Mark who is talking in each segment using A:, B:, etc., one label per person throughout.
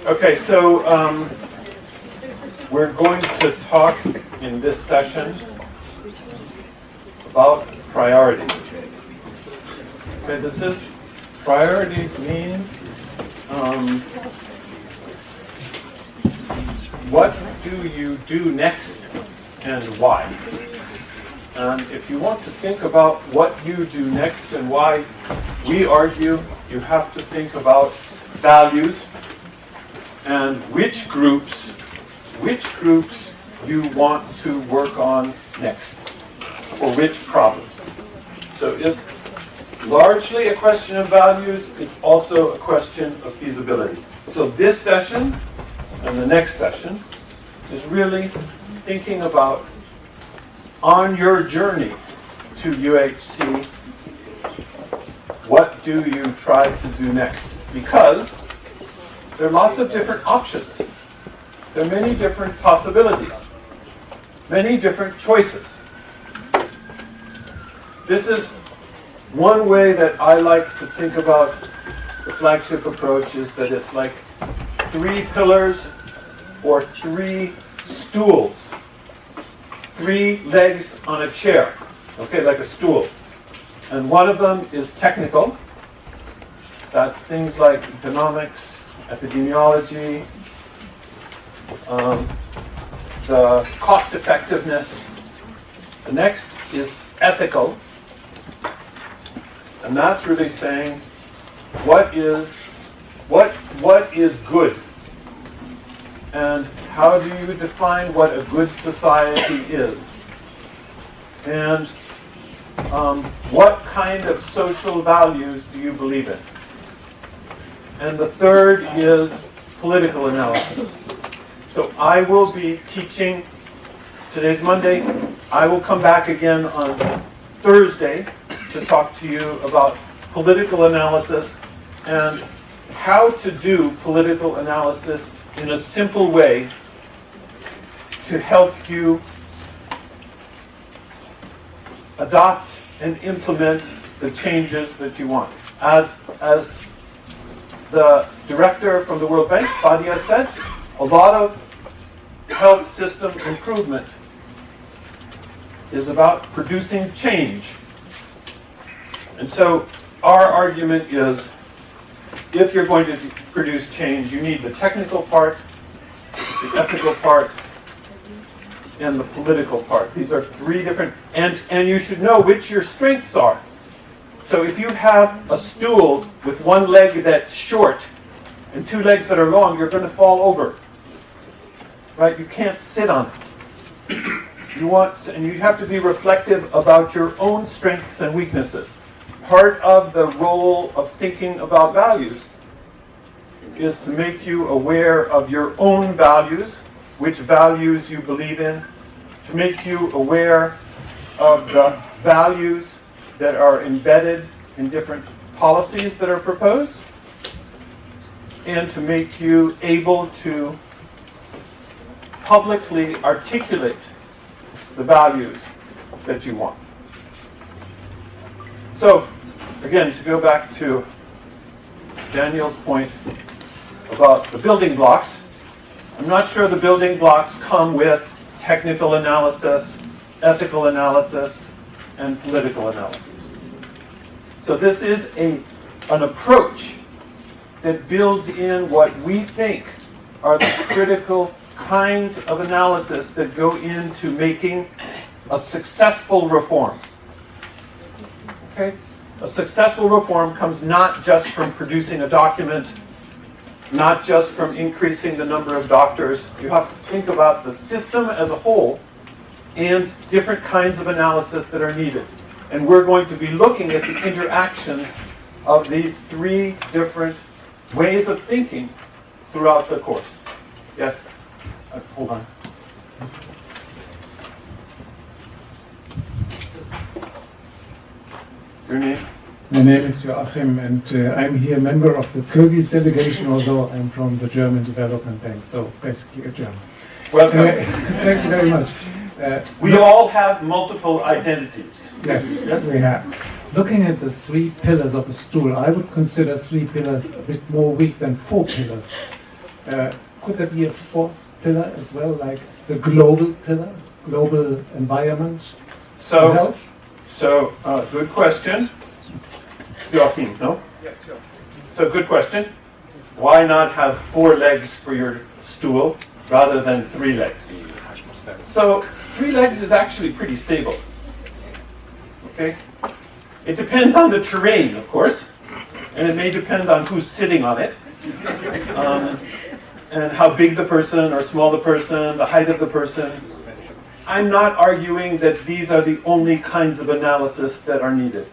A: Okay, so we're going to talk in this session about priorities. Okay, this is priorities means what do you do next and why? And if you want to think about what you do next and why, we argue you have to think about values and which groups you want to work on next, or which problems. So it's largely a question of values, it's also a question of feasibility. So this session and the next session is really thinking about, on your journey to UHC, what do you try to do next? Because there are lots of different options. There are many different possibilities, many different choices. This is one way that I like to think about the flagship approach, is that it's like 3 pillars or 3 stools, 3 legs on a chair, okay, like a stool. And one of them is technical. That's things like economics, epidemiology, the cost effectiveness. The next is ethical. And that's really saying what is good? And how do you define what a good society is? And what kind of social values do you believe in? And the third is political analysis. So I will be teaching, today's Monday, I will come back again on Thursday to talk to you about political analysis and how to do political analysis in a simple way to help you adopt and implement the changes that you want. As the director from the World Bank, Fadia, said, a lot of health system improvement is about producing change. And so our argument is, if you're going to produce change, you need the technical part, the ethical part, and the political part. These are 3 different, and you should know which your strengths are. So if you have a stool with 1 leg that's short and 2 legs that are long, you're going to fall over. Right? You can't sit on it. And you have to be reflective about your own strengths and weaknesses. Part of the role of thinking about values is to make you aware of your own values, which values you believe in, to make you aware of the values that are embedded in different policies that are proposed, and to make you able to publicly articulate the values that you want. So, again, to go back to Daniel's point about the building blocks, I'm not sure the building blocks come with technical analysis, ethical analysis, and political analysis. So this is an approach that builds in what we think are the critical kinds of analysis that go into making a successful reform. Okay? A successful reform comes not just from producing a document, not just from increasing the number of doctors. You have to think about the system as a whole and different kinds of analysis that are needed. And we're going to be looking at the interactions of these 3 different ways of thinking throughout the course. Yes? Hold on. Your name?
B: My name is Joachim, and I'm here member of the Kyrgyz delegation, although I'm from the German Development Bank, so basically a German.
A: Welcome.
B: Thank you very much.
A: We all have multiple identities.
B: Yes, we have. Looking at the 3 pillars of a stool, I would consider 3 pillars a bit more weak than 4 pillars. Could there be a fourth pillar as well, like the global pillar, global environment and health?
A: So good question. Joachim, no?
C: Yes, sure.
A: So good question. Why not have 4 legs for your stool rather than 3 legs? So 3 legs is actually pretty stable. Okay? It depends on the terrain, of course, and it may depend on who's sitting on it, and how big the person or small the person, the height of the person. I'm not arguing that these are the only kinds of analysis that are needed.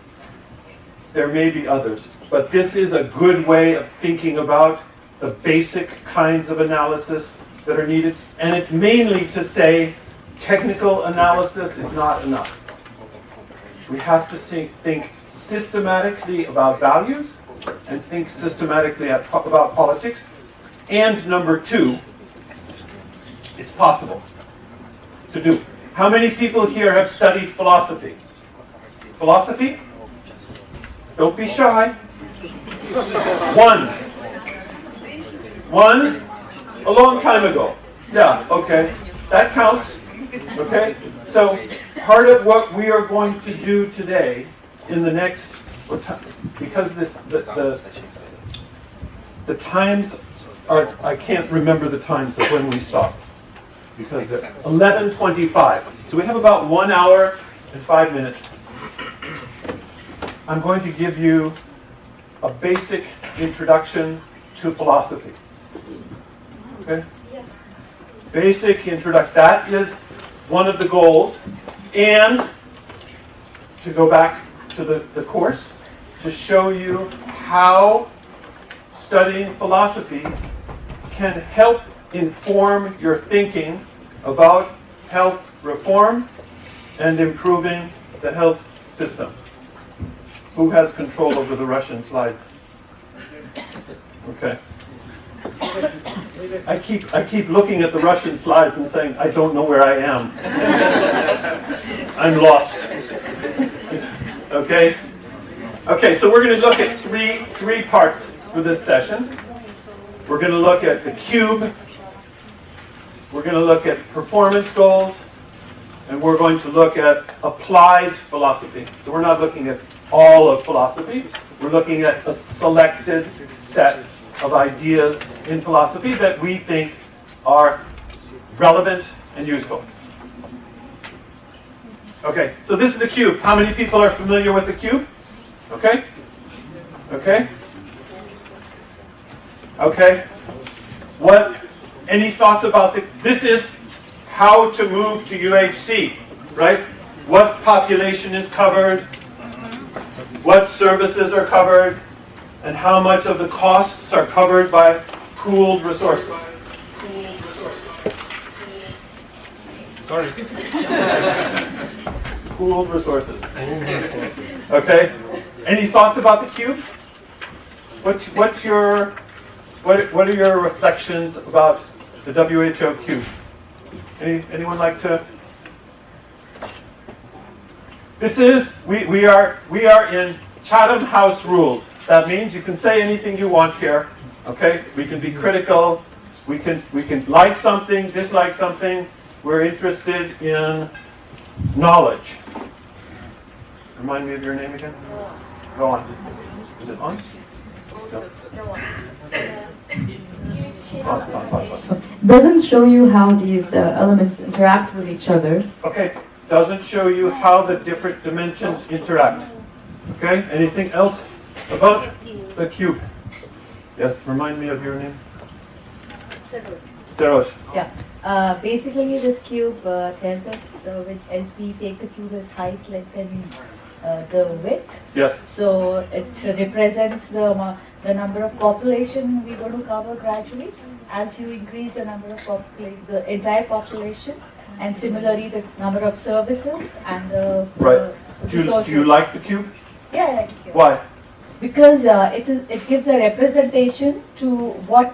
A: There may be others, but this is a good way of thinking about the basic kinds of analysis that are needed, and it's mainly to say technical analysis is not enough. We have to think systematically about values and think systematically about politics. And number 2, it's possible to do. How many people here have studied philosophy? Philosophy? Don't be shy. 1. 1? A long time ago. Yeah, okay. That counts. Okay? So part of what we are going to do today in the next, because the times are, I can't remember the times of when we stopped, because it's 11:25. So we have about 1 hour and 5 minutes. I'm going to give you a basic introduction to philosophy. Okay?
D: Yes.
A: Basic introduction. That is one of the goals. And to go back to the course, to show you how studying philosophy can help inform your thinking about health reform and improving the health system. Who has control over the Russian slides? Okay. I keep looking at the Russian slides and saying, I don't know where I am. I'm lost. Okay? Okay, so we're going to look at three parts for this session. We're going to look at the cube. We're going to look at performance goals. And we're going to look at applied philosophy. So we're not looking at all of philosophy. We're looking at a selected set of ideas in philosophy that we think are relevant and useful. Okay, so this is the cube. How many people are familiar with the cube? Okay? Okay? Okay. Any thoughts about this is how to move to UHC, right? What population is covered, what services are covered, and how much of the costs are covered by pooled resources.
C: Sorry.
A: Pooled resources. Okay. Any thoughts about the cube? What are your reflections about the WHO cube? Anyone like to? This is we are in Chatham House rules. That means you can say anything you want here. Okay? We can be critical. We can like something, dislike something. We're interested in knowledge. Remind me of your name again? Go on. Is it on? No. On.
D: Doesn't show you how these elements interact with each other.
A: Okay. Doesn't show you how the different dimensions interact. Okay? Anything else about the cube? Yes, remind me of your name. Sarosh.
E: Yeah. Basically, this cube tells us as we take the cube as height, length, and the width.
A: Yes.
E: So it represents the number of population we're going to cover gradually as you increase the number of the entire population, and similarly the number of services and the resources.
A: Do you like the cube?
E: Yeah, I like the cube.
A: Why?
E: Because it gives a representation to what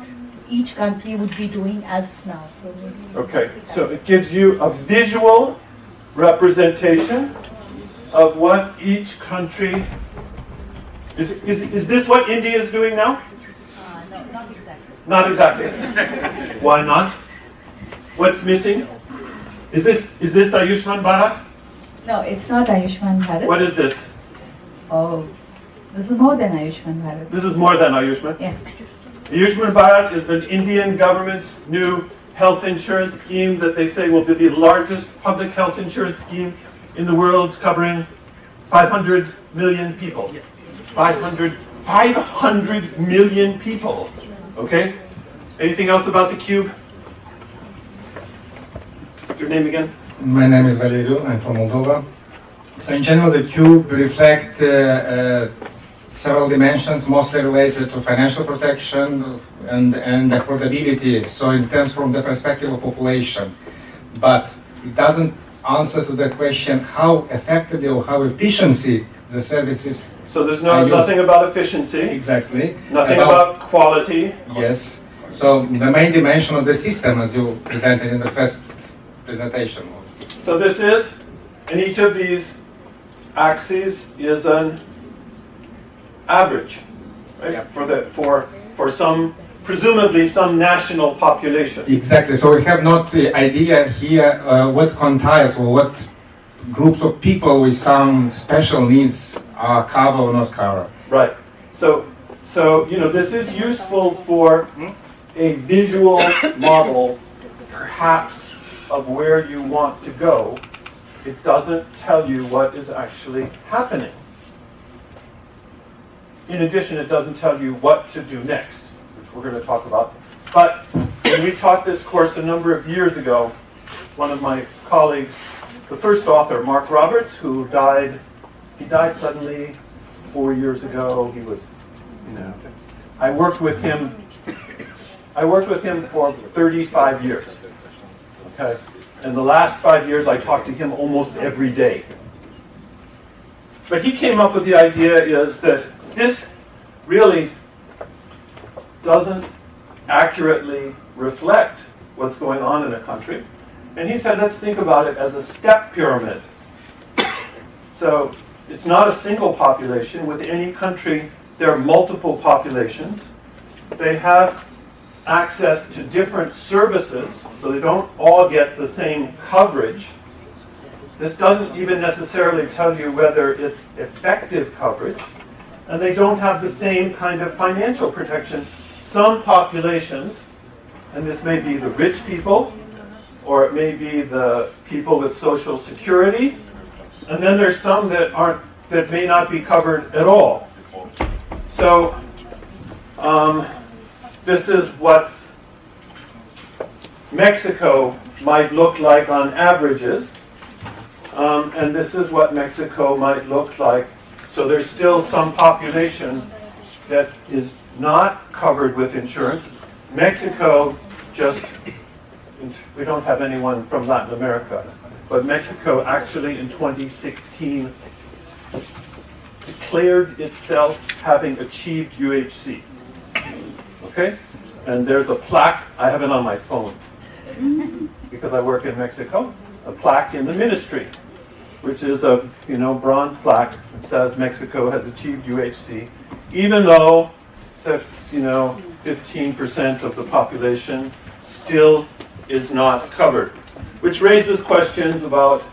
E: each country would be doing as of now. So
A: okay, so it gives you a visual representation of what each country is this what India is doing now?
E: no, not exactly.
A: Not exactly. Why not? What's missing? Is this Ayushman Bharat?
E: No, it's not Ayushman Bharat.
A: What is this?
E: Oh, this is more than Ayushman Bharat.
A: This is more than Ayushman.
E: Yeah.
A: Ayushman Bharat is the Indian government's new health insurance scheme that they say will be the largest public health insurance scheme in the world, covering 500 million people. 500 million people. Okay? Anything else about the cube? Your name again?
C: My name is Valerio, I'm from Moldova. So in general, the cube reflects several dimensions, mostly related to financial protection and affordability, so in terms from the perspective of population. But it doesn't answer to the question how effectively or how efficiently the services.
A: So there's nothing about efficiency.
C: Exactly.
A: Nothing about quality.
C: Yes. So the main dimension of the system, as you presented in the first presentation.
A: So this is, and each of these axes is an average, right?
C: Yeah.
A: For some, presumably some national population.
C: Exactly. So we have not the idea here what quantiles or what groups of people with some special needs are covered or not covered.
A: Right. So this is useful for a visual model, perhaps, of where you want to go. It doesn't tell you what is actually happening. In addition, it doesn't tell you what to do next, which we're going to talk about. But when we taught this course a number of years ago, one of my colleagues, the first author, Mark Roberts, who died, he died suddenly 4 years ago. He was, I worked with him for 35 years. Okay? And the last 5 years, I talked to him almost every day. But he came up with the idea is that this really doesn't accurately reflect what's going on in a country. And he said, let's think about it as a step pyramid. So it's not a single population. With any country, there are multiple populations. They have access to different services, so they don't all get the same coverage. This doesn't even necessarily tell you whether it's effective coverage, and they don't have the same kind of financial protection. Some populations, and this may be the rich people, or it may be the people with Social Security, and then there's some that may not be covered at all. So this is what Mexico might look like on averages, and this is what Mexico might look like. So there's still some population that is not covered with insurance. Mexico we don't have anyone from Latin America, but Mexico actually in 2016 declared itself having achieved UHC. Okay? And there's a plaque, I have it on my phone, because I work in Mexico, a plaque in the ministry, which is a bronze plaque that says Mexico has achieved UHC, even though 15% of the population still is not covered, which raises questions about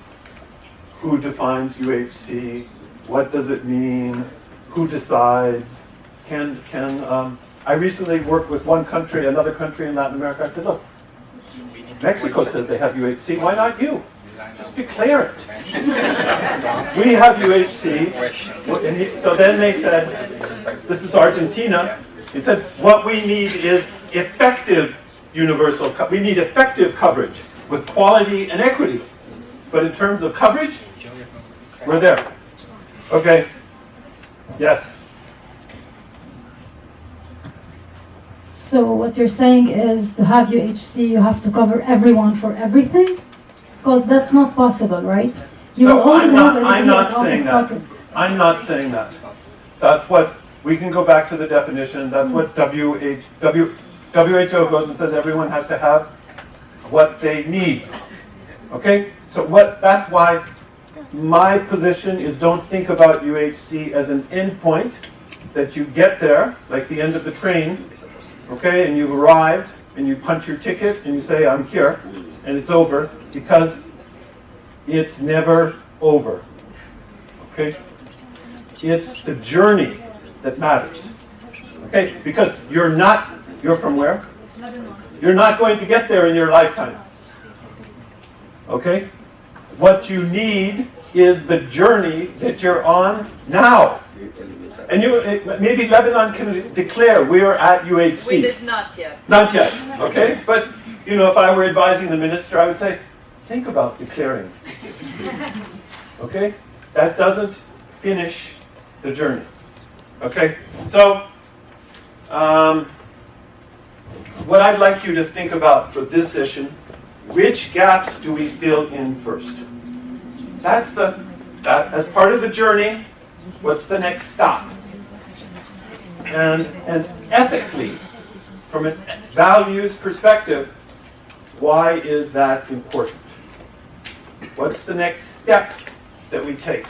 A: who defines UHC, what does it mean, who decides, I recently worked with another country in Latin America. I said, look, Mexico says they have UHC, why not you? Just declare it. We have UHC. So then they said, this is Argentina. He said, what we need is effective we need effective coverage with quality and equity. But in terms of coverage, we're there. Okay. Yes.
F: So what you're saying is to have UHC, you have to cover everyone for everything? Because that's not possible, right? You will always have
A: I'm not saying that. I'm not saying that. That's what, we can go back to the definition. That's what WHO goes and says everyone has to have what they need. Okay? So that's why my position is don't think about UHC as an endpoint, that you get there, like the end of the train, okay, and you've arrived, and you punch your ticket, and you say, I'm here, and it's over, because it's never over, okay? It's the journey that matters, okay? Because you're from where? You're not going to get there in your lifetime, okay? What you need is the journey that you're on now. And maybe Lebanon can declare we're at UHC.
G: We did not yet.
A: Not yet, okay? But, you know, if I were advising the minister, I would say, think about declaring. Okay? That doesn't finish the journey. Okay? So, what I'd like you to think about for this session, which gaps do we fill in first? That's as part of the journey, what's the next stop? And ethically, from a values perspective, why is that important? What's the next step that we take?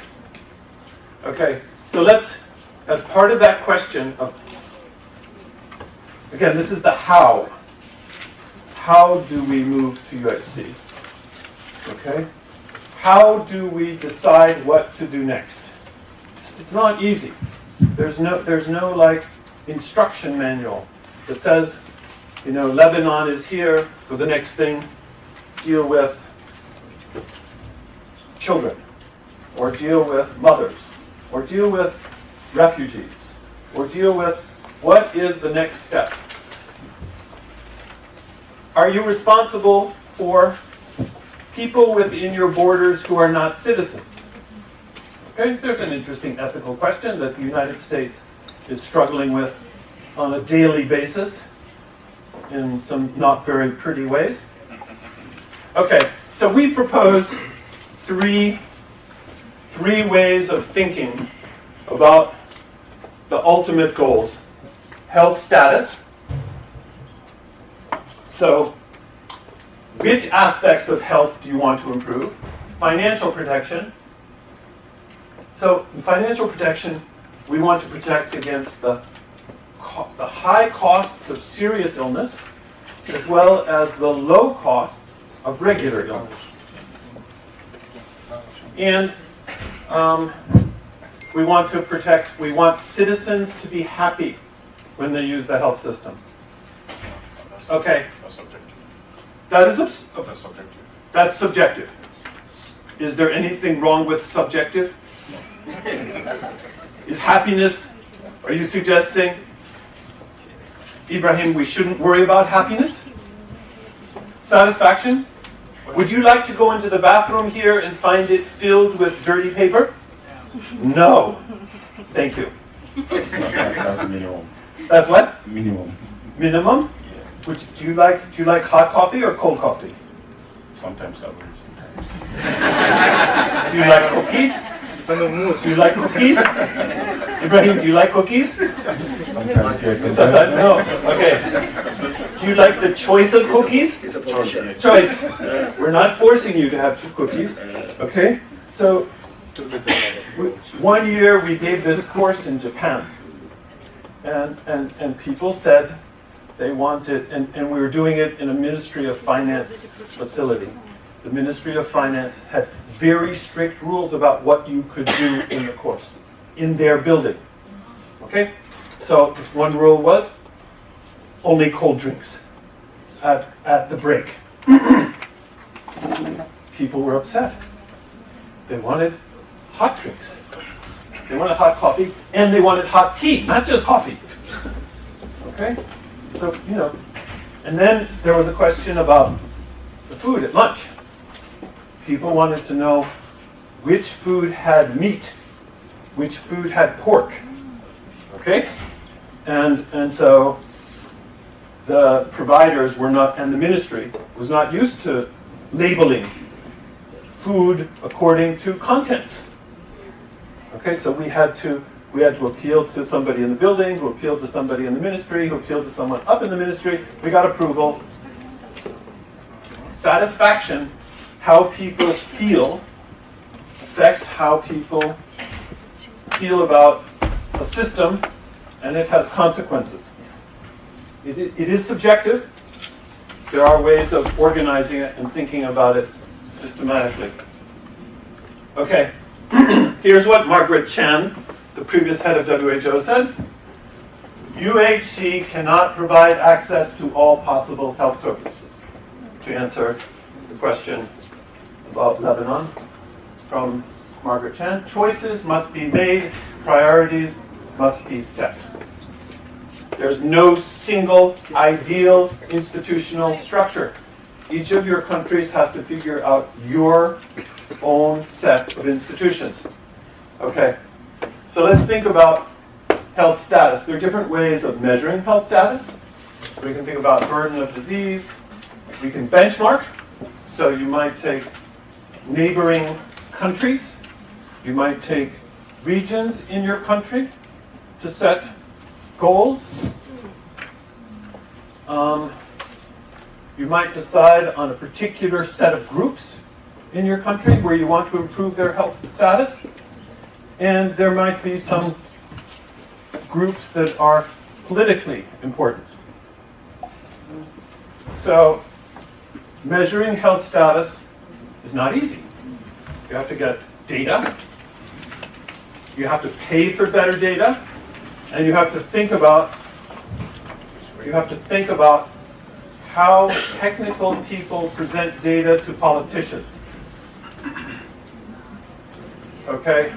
A: Okay, so let's, as part of that question of, again, this is the how. How do we move to UHC? Okay? How do we decide what to do next? It's not easy. There's no like instruction manual that says, you know, Lebanon is here for the next thing, deal with children, or deal with mothers, or deal with refugees, or deal with what is the next step. Are you responsible for people within your borders who are not citizens? Okay, there's an interesting ethical question that the United States is struggling with on a daily basis in some not very pretty ways. Okay, so we propose three ways of thinking about the ultimate goals. Health status. So, which aspects of health do you want to improve? Financial protection. So, in financial protection, we want to protect against the high costs of serious illness, as well as the low costs of regular illness. And we want citizens to be happy when they use the health system. Okay. That's subjective. That's subjective. Is there anything wrong with subjective? Is happiness, are you suggesting, Ibrahim, we shouldn't worry about happiness? Satisfaction? Would you like to go into the bathroom here and find it filled with dirty paper? No. Thank you.
H: That's a minimum.
A: That's what?
H: Minimum.
A: Minimum? Do you like hot coffee or cold coffee?
H: Sometimes that way, sometimes.
A: Do you like cookies? Do you like cookies? Ibrahim, do you like cookies?
H: Sometimes yes, sometimes
A: No. Okay. Do you like the choice of cookies? Choice. We're not forcing you to have two cookies. Okay? So, 1 year we gave this course in Japan. And people said they wanted, and we were doing it in a Ministry of Finance facility. The Ministry of Finance had very strict rules about what you could do in the course, in their building. Okay? So one rule was only cold drinks at the break. People were upset. They wanted hot drinks. They wanted hot coffee, and they wanted hot tea, not just coffee. Okay? So, you know, and then there was a question about the food at lunch. People wanted to know which food had meat, which food had pork. Okay? And so the providers were not, and the ministry was not used to labeling food according to contents. Okay, so we had to appeal to somebody in the building, who appealed to somebody in the ministry, who appealed to someone up in the ministry. We got approval. Satisfaction, how people feel, affects how people feel about a system, and it has consequences. it is subjective. There are ways of organizing it and thinking about it systematically. Okay, here's what Margaret Chan, the previous head of WHO, said. UHC cannot provide access to all possible health services. To answer the question about Lebanon from Margaret Chan, choices must be made, priorities must be set. There's no single ideal institutional structure. Each of your countries has to figure out your own set of institutions. Okay, so let's think about health status. There are different ways of measuring health status. We can think about burden of disease. We can benchmark. So you might take neighboring countries. You might take regions in your country to set goals. You might decide on a particular set of groups in your country where you want to improve their health status. And there might be some groups that are politically important. So measuring health status is not easy. You have to get data. You have to pay for better data. And you have to think about how technical people present data to politicians. Okay?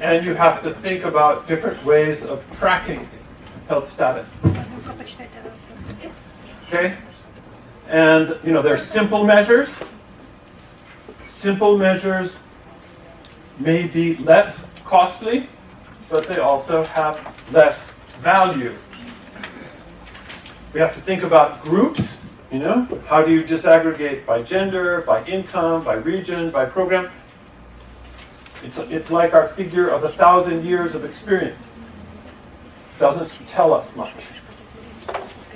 A: And you have to think about different ways of tracking health status. Okay? And, there are simple measures. Simple measures may be less costly, but they also have less value. We have to think about groups, How do you disaggregate by gender, by income, by region, by program? It's like our figure of 1,000 years of experience. Doesn't tell us much,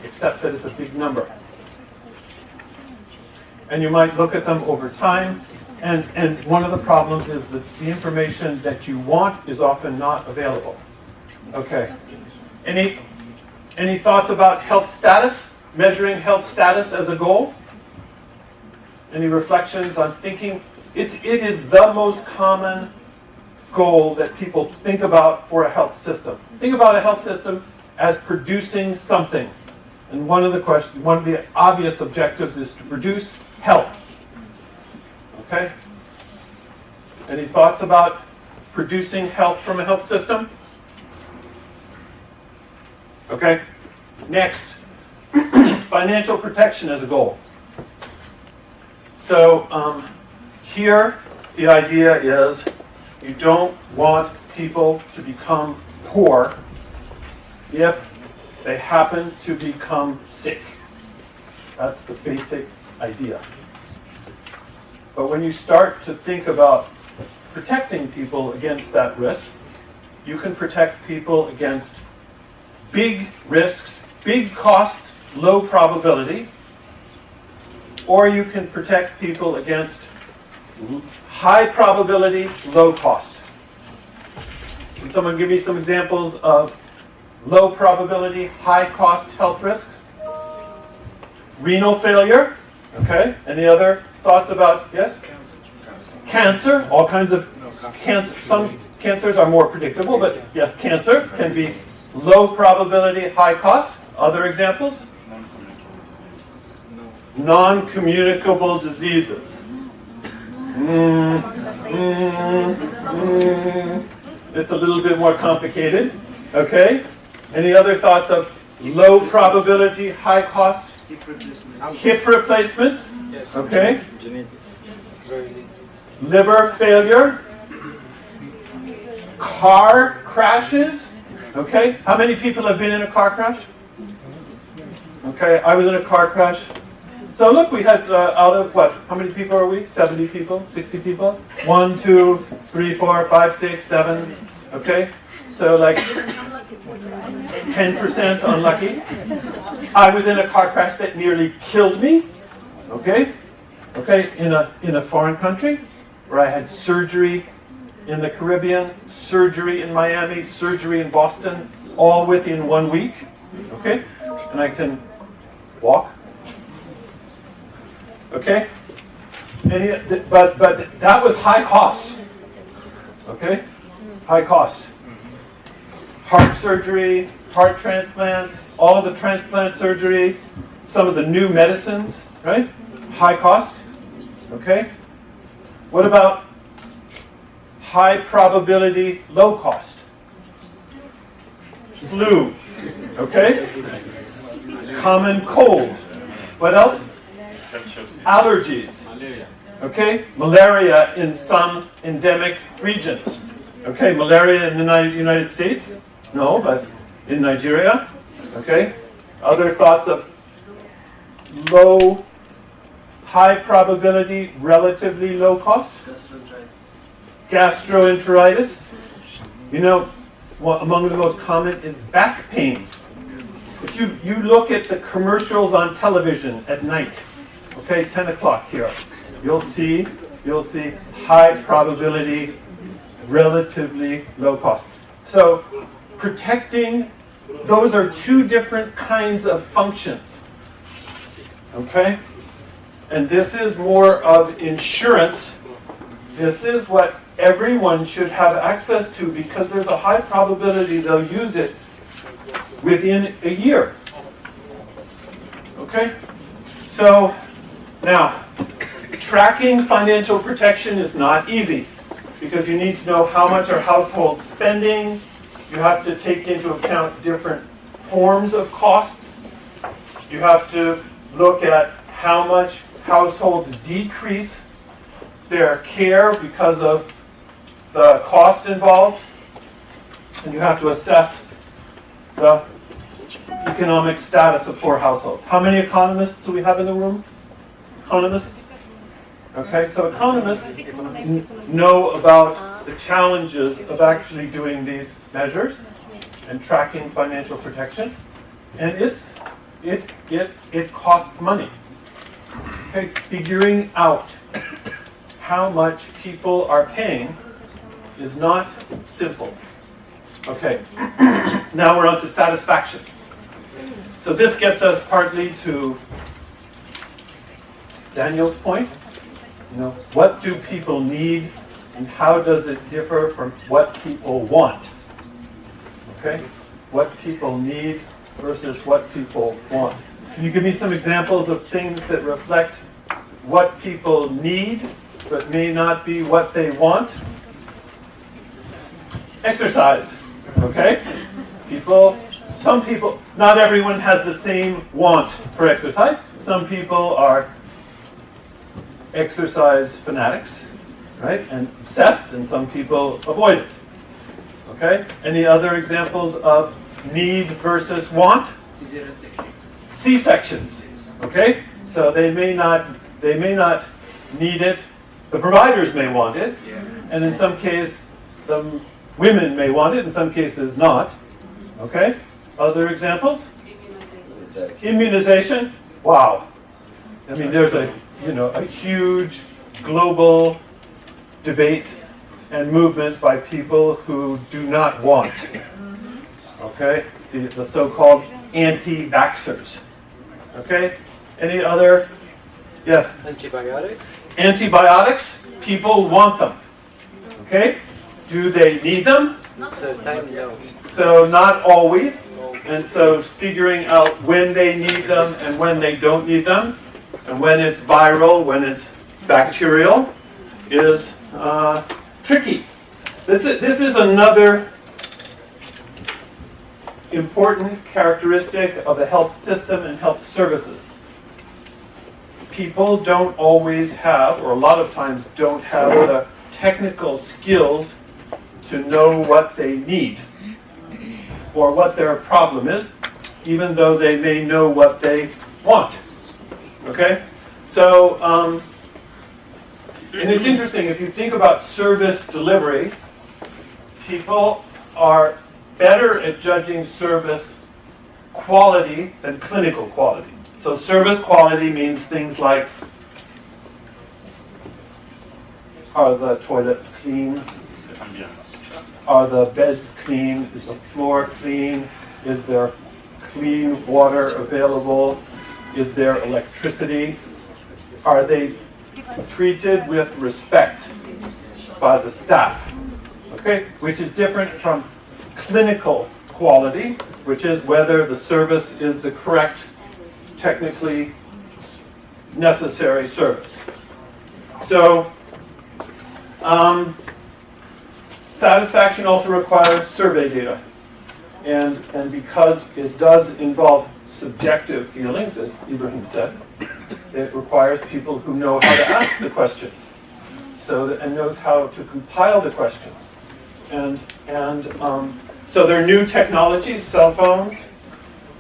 A: except that it's a big number. And you might look at them over time, and one of the problems is that the information that you want is often not available. Okay. Any thoughts about health status? Measuring health status as a goal? Any reflections on thinking? It is the most common goal that people think about for a health system. Think about a health system as producing something. And one of the obvious objectives is to produce health. Okay? Any thoughts about producing health from a health system? Okay? Next, financial protection as a goal. So here the idea is you don't want people to become poor if they happen to become sick. That's the basic idea. But when you start to think about protecting people against that risk, you can protect people against big risks, big costs, low probability, or you can protect people against high probability, low cost. Can someone give me some examples of low probability, high cost health risks? Renal failure. Okay. Any other thoughts about, yes? Cancer. All kinds of cancer. Some cancers are more predictable, but yes, cancer can be low probability, high cost. Other examples? Non-communicable diseases. It's a little bit more complicated. Okay. Any other thoughts of low probability, high cost? Hip replacements. Okay. Liver failure. Car crashes. Okay. How many people have been in a car crash? Okay. I was in a car crash. So look, we had out of what? How many people are we? 70 people? 60 people? 1, 2, 3, 4, 5, 6, 7. Okay. So like 10% unlucky. I was in a car crash that nearly killed me. Okay. Okay. In a foreign country where I had surgery in the Caribbean, surgery in Miami, surgery in Boston, all within 1 week. Okay. and I can walk. Okay? But that was high cost. Okay? High cost. Heart surgery, heart transplants, all of the transplant surgery, some of the new medicines, right? High cost. Okay? What about high probability, low cost? Flu. Okay? Common cold. What else? Allergies. Okay? Malaria in some endemic regions. Okay? Malaria in the United States? No, but in Nigeria. Okay? Other thoughts of low, high probability, relatively low cost? Gastroenteritis. You know, among the most common is back pain. If you look at the commercials on television at night, okay, 10 o'clock here, you'll see high probability, relatively low cost. So protecting, those are two different kinds of functions. Okay? And this is more of insurance. This is what everyone should have access to because there's a high probability they'll use it within a year. Okay? So, now, tracking financial protection is not easy because you need to know how much are households spending. You have to take into account different forms of costs. You have to look at how much households decrease their care because of the cost involved. And you have to assess the economic status of poor households. How many economists do we have in the room? Economists? Okay, so economists know about the challenges of actually doing these measures and tracking financial protection. And it costs money. Okay, figuring out how much people are paying is not simple. Okay, now we're on to satisfaction. So this gets us partly to Daniel's point. You know, what do people need and how does it differ from what people want? Okay, what people need versus what people want. Can you give me some examples of things that reflect what people need but may not be what they want? Exercise. Okay? Some people, not everyone has the same want for exercise. Some people are exercise fanatics, right? And obsessed, and some people avoid it. Okay? Any other examples of need versus want? C-sections. Okay? So they may not need it. The providers may want it. And in some cases, the women may want it, in some cases not. Okay? Other examples? Immunization. Wow. I mean, there's a huge global debate and movement by people who do not want. Okay? The so-called anti-vaxxers. Okay? Any other? Yes?
G: Antibiotics?
A: Antibiotics, people want them. Okay? Do they need them? So not always. And so figuring out when they need them and when they don't need them, and when it's viral, when it's bacterial, is tricky. This is another important characteristic of the health system and health services. People don't always have, or a lot of times don't have, the technical skills to know what they need or what their problem is, even though they may know what they want. Okay? So, and it's interesting, if you think about service delivery, people are better at judging service quality than clinical quality. So service quality means things like, are the toilets clean? Are the beds clean? Is the floor clean? Is there clean water available? Is there electricity? Are they treated with respect by the staff? Okay, which is different from clinical quality, which is whether the service is the correct, technically necessary service. So, satisfaction also requires survey data. And because it does involve subjective feelings, as Ibrahim said, it requires people who know how to ask the questions, and knows how to compile the questions. So there are new technologies, cell phones,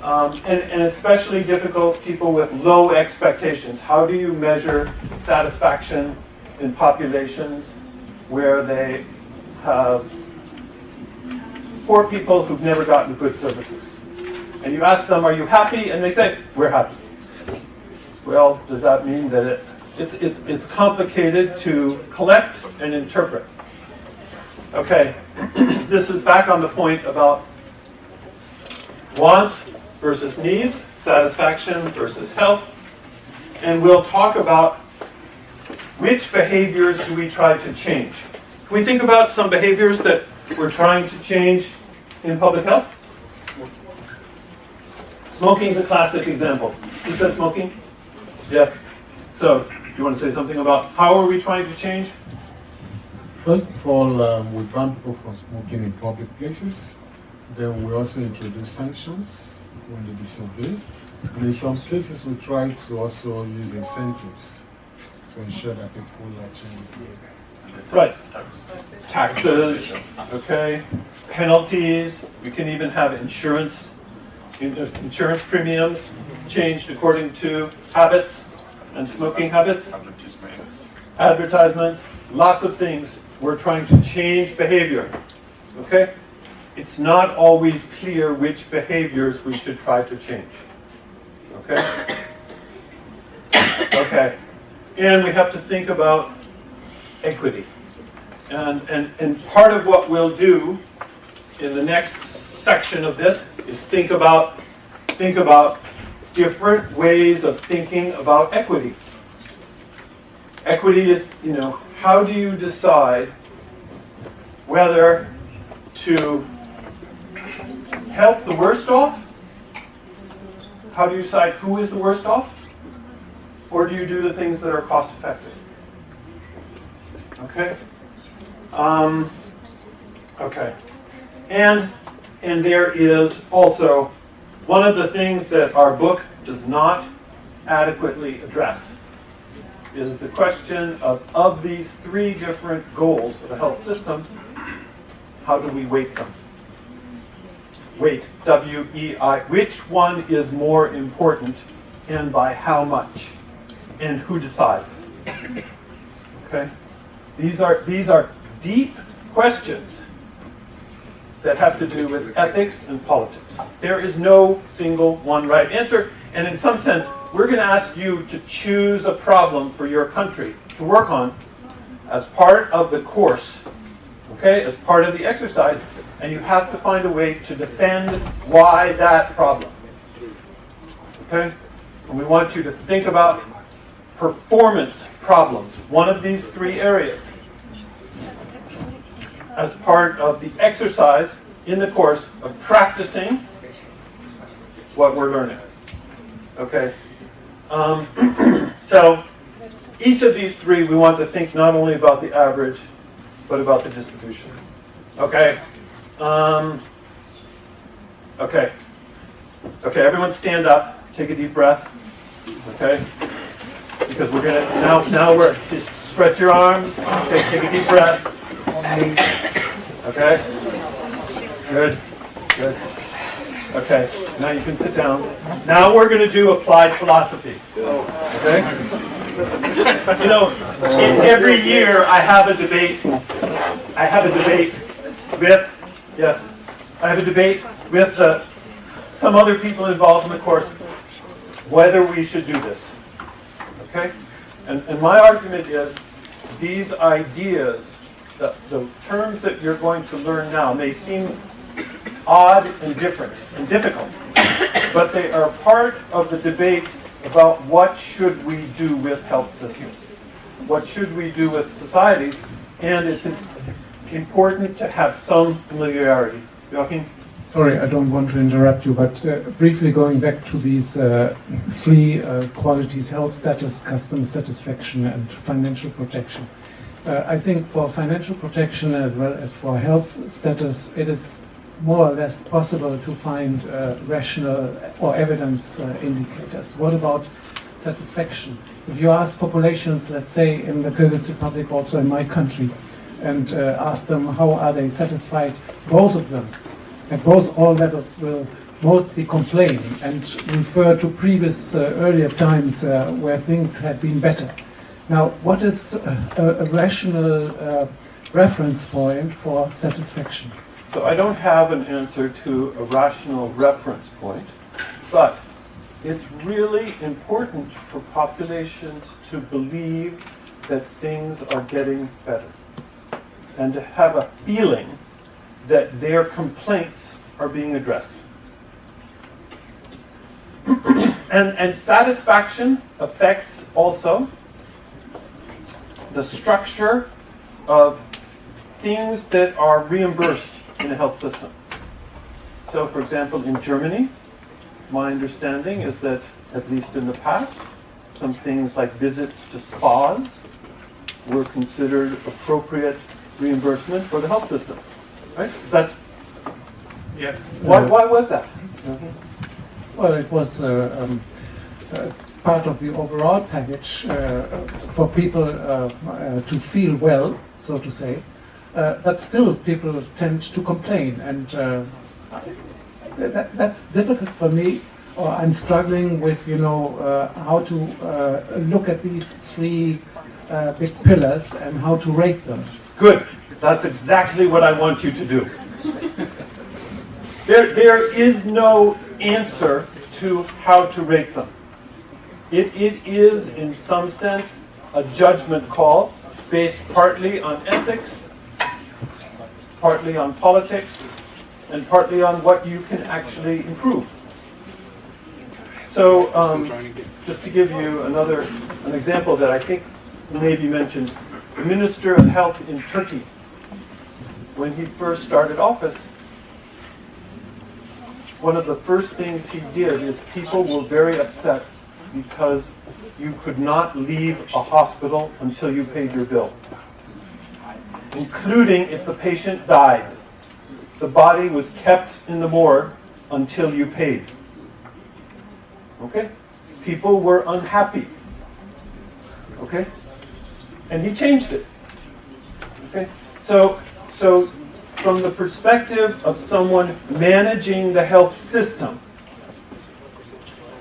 A: and especially difficult people with low expectations. How do you measure satisfaction in populations where they have poor people who've never gotten good services? And you ask them, are you happy? And they say, we're happy. Well, does that mean that it's complicated to collect and interpret? Okay, this is back on the point about wants versus needs, satisfaction versus health. And we'll talk about which behaviors do we try to change. Can we think about some behaviors that we're trying to change in public health? Smoking is a classic example. Who said smoking? Yes. So, do you want to say something about how are we trying to change?
G: First of all, we ban people from smoking in public places. Then we also introduce sanctions when they disobey. And in some cases, we try to also use incentives to ensure that people actually behave.
A: Right. Taxes, okay, penalties. We can even have insurance premiums changed according to habits and smoking habits. Advertisements, lots of things. We're trying to change behavior, okay? It's not always clear which behaviors we should try to change, okay? Okay, and we have to think about equity. And part of what we'll do in the next section of this is think about different ways of thinking about equity. Equity is, how do you decide whether to help the worst off? How do you decide who is the worst off? Or do you do the things that are cost effective? Okay? Okay. And there is also one of the things that our book does not adequately address is the question of these three different goals of a health system, how do we weight them? Weight, W-E-I. Which one is more important and by how much? And who decides? Okay? These are deep questions that have to do with ethics and politics. There is no single one right answer, and in some sense, we're going to ask you to choose a problem for your country to work on as part of the course, okay, as part of the exercise, and you have to find a way to defend why that problem. Okay? And we want you to think about performance problems, one of these three areas, as part of the exercise in the course of practicing what we're learning. Okay? So each of these three, we want to think not only about the average, but about the distribution. Okay? Okay, everyone stand up, take a deep breath. Okay? Because we're gonna, now we're, just stretch your arms, take a deep breath. Okay? Good. Okay, now you can sit down. Now we're going to do applied philosophy. Okay? Every year I have a debate. With some other people involved in the course whether we should do this. Okay? And my argument is these ideas, the terms that you're going to learn now may seem odd and different and difficult, but they are part of the debate about what should we do with health systems. What should we do with societies? And it's important to have some familiarity. Joachim?
B: Sorry, I don't want to interrupt you, but briefly going back to these three qualities: health status, customer satisfaction, and financial protection. I think for financial protection as well as for health status, it is more or less possible to find rational or evidence indicators. What about satisfaction? If you ask populations, let's say in the Kyrgyz Republic, also in my country, and ask them how are they satisfied, both of them at all levels will mostly complain and refer to previous earlier times where things had been better. Now, what is a rational reference point for satisfaction?
A: So I don't have an answer to a rational reference point, but it's really important for populations to believe that things are getting better and to have a feeling that their complaints are being addressed. And satisfaction affects also the structure of things that are reimbursed in the health system. So, for example, in Germany, my understanding is that, at least in the past, some things like visits to spas were considered appropriate reimbursement for the health system. Right?
B: Yes.
A: Why was that?
B: Well, it was part of the overall package for people to feel well, so to say. But still, people tend to complain, and that's difficult for me. Or I'm struggling with, how to look at these three big pillars and how to rate them.
A: Good. That's exactly what I want you to do. There is no answer to how to rate them. It is, in some sense, a judgment call based partly on ethics, partly on politics, and partly on what you can actually improve. So, just to give you an example that I think may be mentioned, the Minister of Health in Turkey, when he first started office, one of the first things he did is people were very upset because you could not leave a hospital until you paid your bill, including if the patient died. The body was kept in the morgue until you paid. Okay? People were unhappy. Okay? And he changed it. Okay? So from the perspective of someone managing the health system,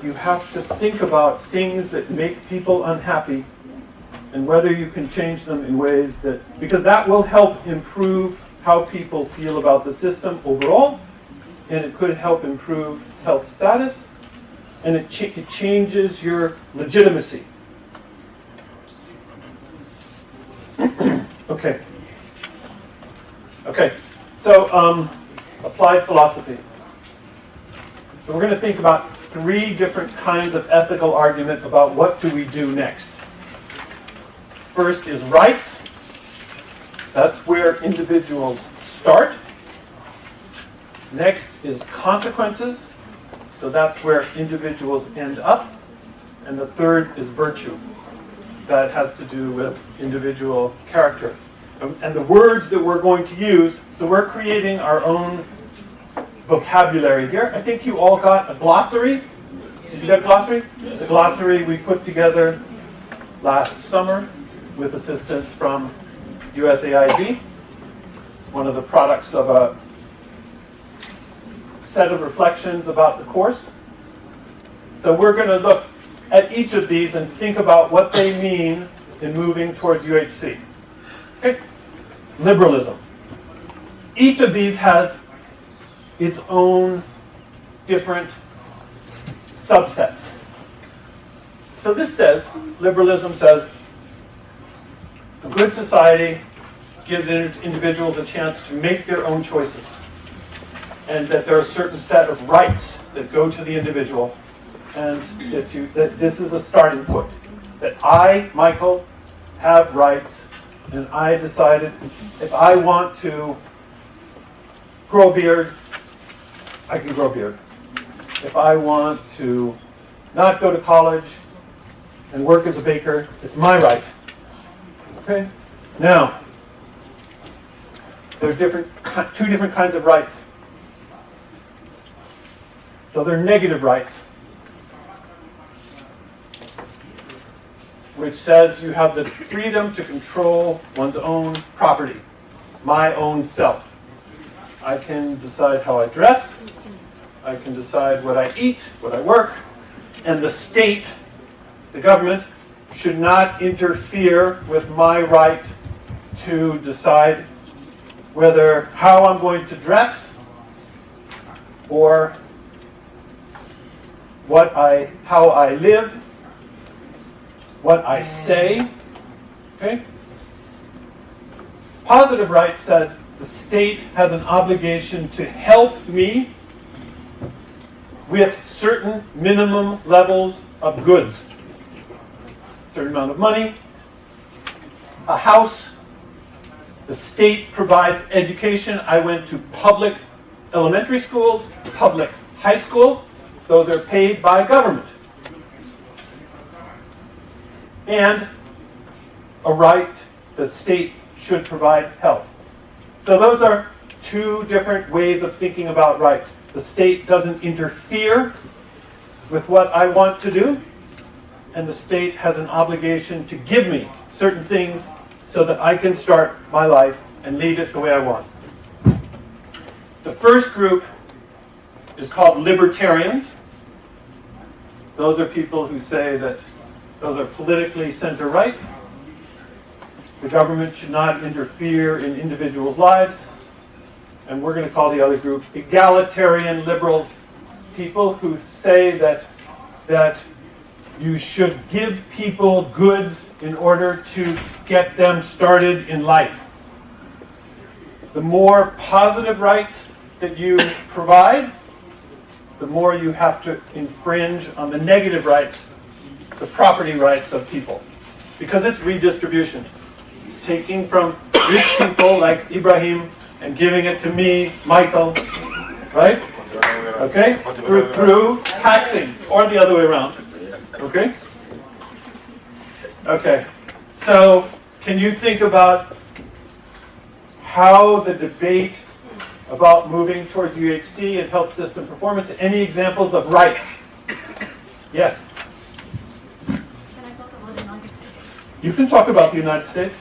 A: you have to think about things that make people unhappy and whether you can change them in ways that, because that will help improve how people feel about the system overall, and it could help improve health status, and it changes your legitimacy. Okay. So, applied philosophy. So we're going to think about three different kinds of ethical argument about what do we do next. First is rights. That's where individuals start. Next is consequences. So that's where individuals end up. And the third is virtue. That has to do with individual character. And the words that we're going to use, so we're creating our own vocabulary here. I think you all got a glossary. Did you get a glossary? The glossary we put together last summer with assistance from USAID. It's one of the products of a set of reflections about the course. So we're going to look at each of these and think about what they mean in moving towards UHC. Okay? Liberalism. Each of these has its own different subsets. So this says, liberalism says, a good society gives individuals a chance to make their own choices. and that there are a certain set of rights that go to the individual, and that this is a starting point. That I, Michael, have rights, and I decided if I want to grow a beard, I can grow a beard. If I want to not go to college and work as a baker, it's my right. Okay? Now, there are two different kinds of rights. So there are negative rights, which says you have the freedom to control one's own property, my own self. I can decide how I dress, I can decide what I eat, what I work, and the state, the government, should not interfere with my right to decide how I'm going to dress or how I live, what I say. Okay? Positive rights said the state has an obligation to help me with certain minimum levels of goods. A certain amount of money, a house. The state provides education. I went to public elementary schools, public high school. Those are paid by government. And a right that state should provide health. So those are two different ways of thinking about rights. The state doesn't interfere with what I want to do, and the state has an obligation to give me certain things so that I can start my life and lead it the way I want. The first group is called libertarians. Those are people who say that those are politically center-right. The government should not interfere in individuals' lives. And we're going to call the other group egalitarian liberals, people who say that you should give people goods in order to get them started in life. The more positive rights that you provide, the more you have to infringe on the negative rights, the property rights of people. Because it's redistribution. It's taking from rich people like Ibrahim and giving it to me, Michael, right? Okay? Through taxing, or the other way around. Okay? Okay. So, can you think about how the debate about moving towards UHC and health system performance, any examples of rights? Yes?
F: Can I talk about the United States?
A: You can talk about the United States.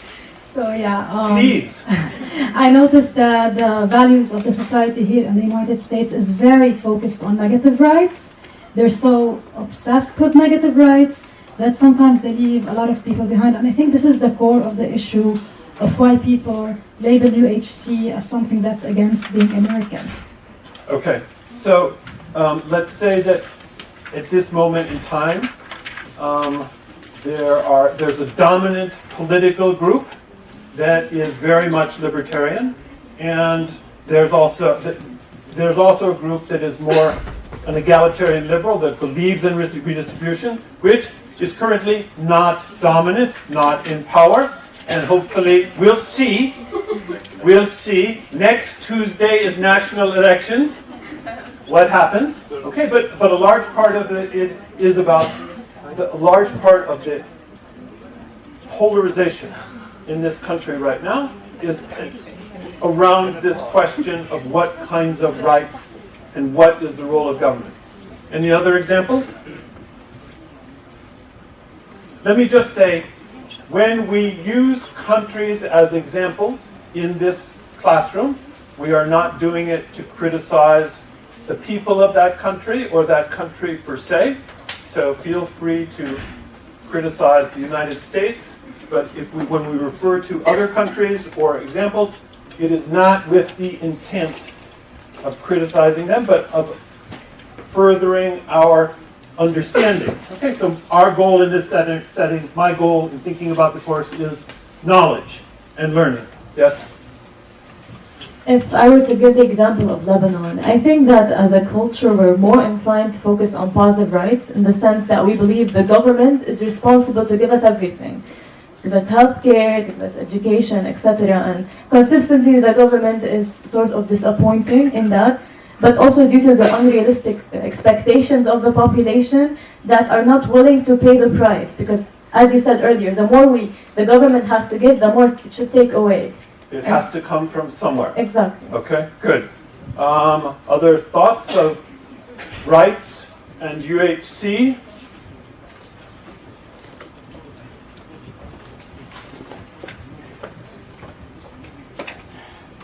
F: So yeah,
A: Please.
F: I noticed that the values of the society here in the United States is very focused on negative rights. They're so obsessed with negative rights that sometimes they leave a lot of people behind. And I think this is the core of the issue of why people label UHC as something that's against being American.
A: Okay, so let's say that at this moment in time, there's a dominant political group that is very much libertarian, and there's also a group that is more an egalitarian liberal that believes in redistribution, which is currently not dominant, not in power, and hopefully we'll see. Next Tuesday is national elections. What happens? Okay, but a large part of it is about a large part of the polarization in this country right now is around this question of what kinds of rights and what is the role of government. Any other examples? Let me just say, when we use countries as examples in this classroom, we are not doing it to criticize the people of that country or that country per se. So feel free to criticize the United States, but when we refer to other countries or examples, it is not with the intent of criticizing them, but of furthering our understanding. Okay, so our goal in this setting, my goal in thinking about the course is knowledge and learning. Yes?
D: If I were to give the example of Lebanon, I think that as a culture we're more inclined to focus on positive rights in the sense that we believe the government is responsible to give us everything. Give us healthcare, give us education, etc. And consistently the government is sort of disappointing in that, but also due to the unrealistic expectations of the population that are not willing to pay the price. Because as you said earlier, the more the government has to give, the more it should take away.
A: It has to come from somewhere.
D: Exactly.
A: Okay, good. Other thoughts of rights and UHC?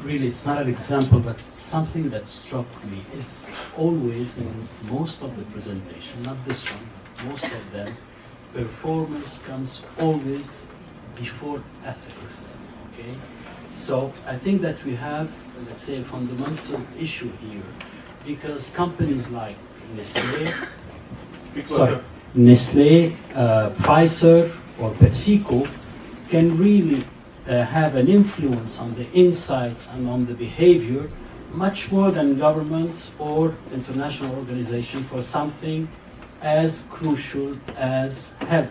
I: Really, it's not an example, but something that struck me is always in most of the presentation, not this one, but most of them, performance comes always before ethics, okay? So I think that we have, let's say, a fundamental issue here, because companies like Nestle, Pfizer, or PepsiCo can really have an influence on the insights and on the behavior much more than governments or international organizations for something as crucial as health.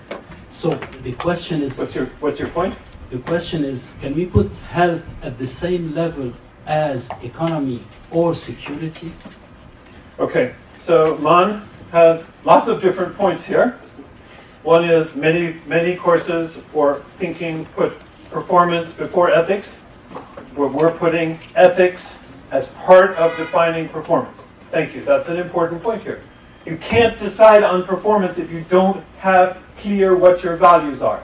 I: So the question is...
A: What's your point?
I: The question is, can we put health at the same level as economy or security?
A: Okay, so Man has lots of different points here. One is many courses for thinking put performance before ethics, where we're putting ethics as part of defining performance. Thank you, that's an important point here. You can't decide on performance if you don't have clear what your values are.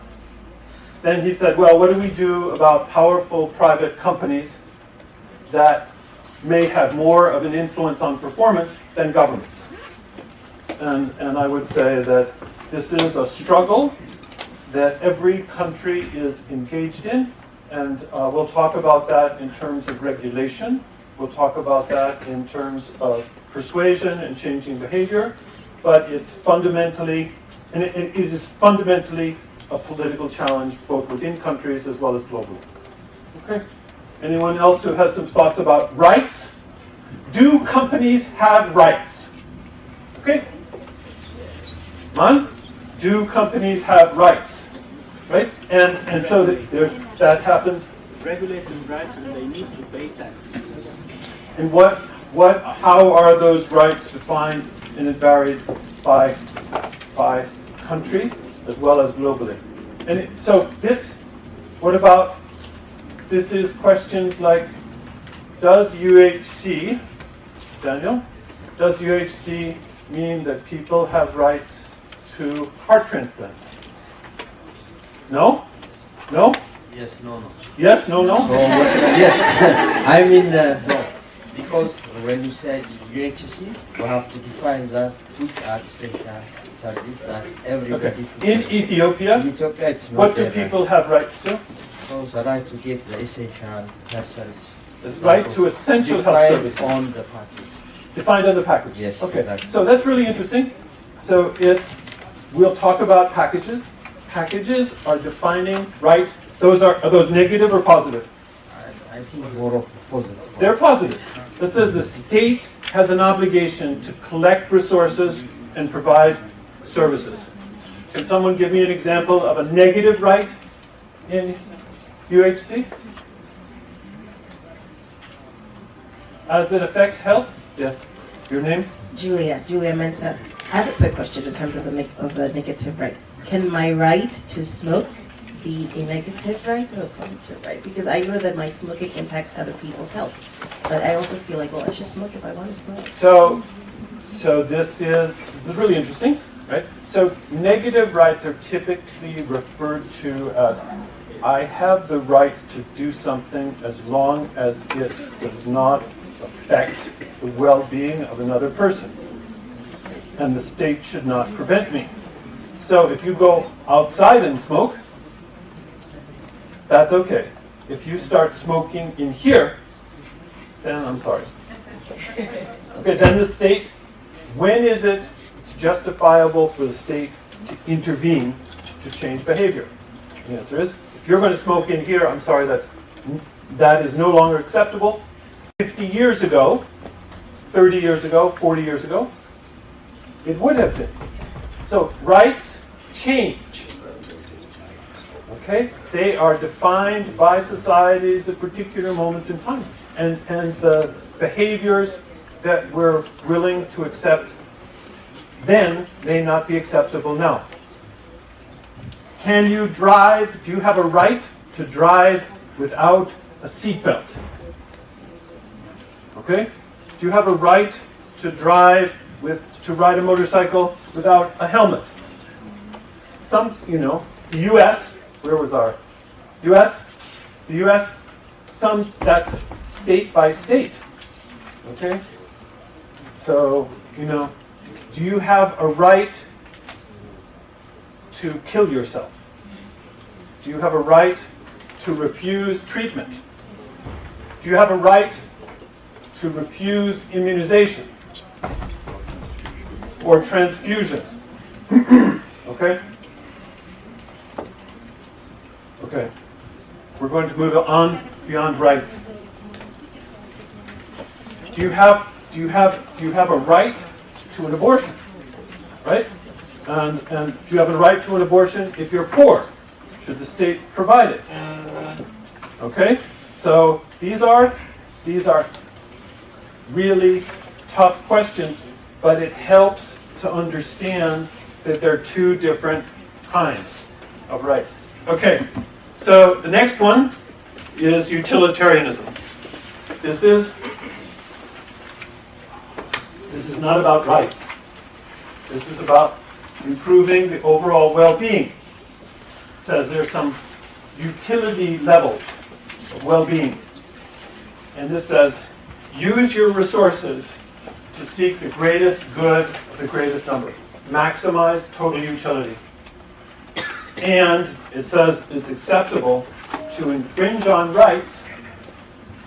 A: Then he said, well, what do we do about powerful private companies that may have more of an influence on performance than governments? And I would say that this is a struggle that every country is engaged in, and we'll talk about that in terms of regulation. We'll talk about that in terms of persuasion and changing behavior, but it's fundamentally, and it is fundamentally a political challenge both within countries as well as globally. Okay. Anyone else who has some thoughts about rights? Do companies have rights? Okay. Man? Do companies have rights? Right? And so that happens.
I: Regulating rights, and they need to pay taxes.
A: And how are those rights defined? And it varies by country as well as globally. And so this is questions like, does UHC, Daniel, does UHC mean that people have rights to heart transplants? No? No?
J: Yes, no.
A: Yes, no, no?
J: Yes, I mean, no. Because when you said UHC, we have to define that which are essential services that everybody...
A: Okay. In Ethiopia,
J: it's not
A: what do people have rights to?
J: So the right to get the essential health service.
A: The right to essential health service.
J: On the package.
A: Defined on the package.
J: Yes,
A: okay.
J: Exactly.
A: So that's really interesting. So we'll talk about packages. Packages are defining rights. Are those negative or positive?
J: I think more of positive.
A: They're positive. That says the state has an obligation to collect resources and provide services. Can someone give me an example of a negative right in UHC? As it affects health? Yes. Your name?
K: Julia Mensah. I have a quick question in terms of the negative right. Can my right to smoke be a negative right or a positive right? Because I know that my smoking impacts other people's health, but I also feel like, well, I should smoke if I want to smoke.
A: So this is really interesting, right? So negative rights are typically referred to as, I have the right to do something as long as it does not affect the well-being of another person, and the state should not prevent me. So if you go outside and smoke, that's okay. If you start smoking in here, then I'm sorry. Okay, then the state, when is it's justifiable for the state to intervene to change behavior? The answer is, if you're going to smoke in here, I'm sorry, that is no longer acceptable. 50 years ago, 30 years ago, 40 years ago, it would have been. So rights change. Okay? They are defined by societies at particular moments in time. And the behaviors that we're willing to accept then may not be acceptable now. Can you drive? Do you have a right to drive without a seatbelt? Okay? Do you have a right to drive to ride a motorcycle without a helmet? Some, the U.S. Where was our U.S.? The U.S. That's state by state. Okay? So, do you have a right to kill yourself? Do you have a right to refuse treatment? Do you have a right to refuse immunization or transfusion? Okay? Okay. We're going to move on beyond rights. Do you have a right to an abortion? Right? And do you have a right to an abortion if you're poor? Should the state provide it? Okay? So these are really tough questions, but it helps to understand that there are two different kinds of rights. Okay, so the next one is utilitarianism. This is not about rights. This is about improving the overall well-being. It says there's some utility levels of well-being. And this says, use your resources to seek the greatest good of the greatest number. Maximize total utility. And it says it's acceptable to infringe on rights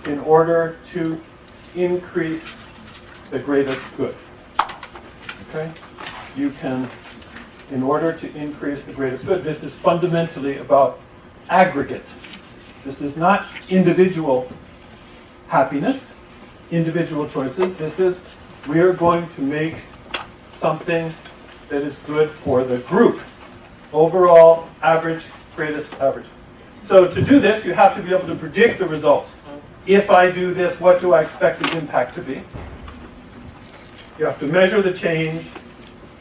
A: in order to increase the greatest good. Okay? You can, in order to increase the greatest good, this is fundamentally about aggregate. This is not individual happiness, individual choices. This is, we are going to make something that is good for the group. Overall, average, greatest average. So to do this, you have to be able to predict the results. If I do this, what do I expect the impact to be? You have to measure the change,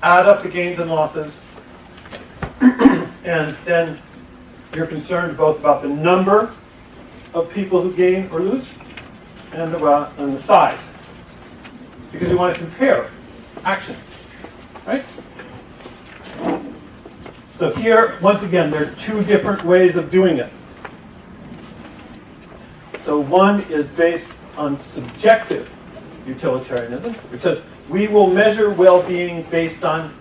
A: add up the gains and losses, and then you're concerned both about the number of people who gain or lose and the size. Because you want to compare actions, right? So here, once again, there are two different ways of doing it. So one is based on subjective utilitarianism, which says we will measure well-being based on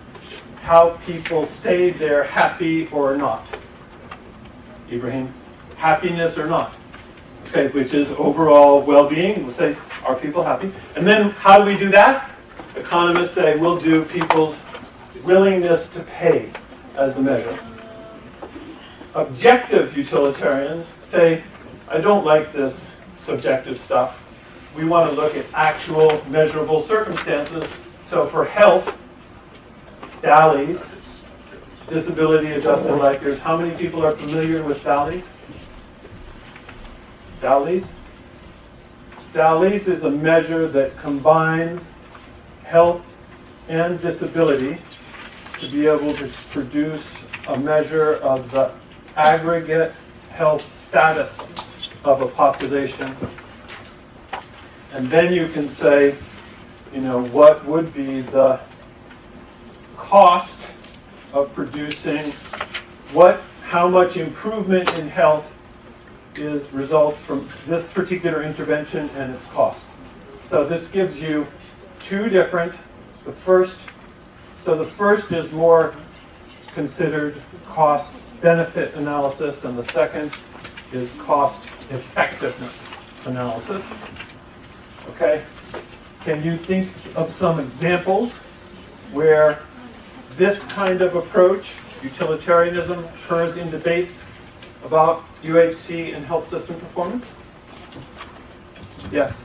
A: how people say they're happy or not. Ibrahim, happiness or not? Okay, which is overall well-being. We'll say, are people happy? And then how do we do that? Economists say we'll do people's willingness to pay as the measure. Objective utilitarians say, I don't like this subjective stuff. We want to look at actual measurable circumstances. So for health, DALYs, disability adjusted life years, how many people are familiar with DALYs? DALYs? DALYs is a measure that combines health and disability to be able to produce a measure of the aggregate health status of a population. And then you can say, what would be the cost of producing how much improvement in health results from this particular intervention and its cost. So this gives you two different, the first is more considered cost-benefit analysis, and the second is cost-effectiveness analysis. Okay? Can you think of some examples where this kind of approach, utilitarianism, occurs in debates about UHC and health system performance? Yes?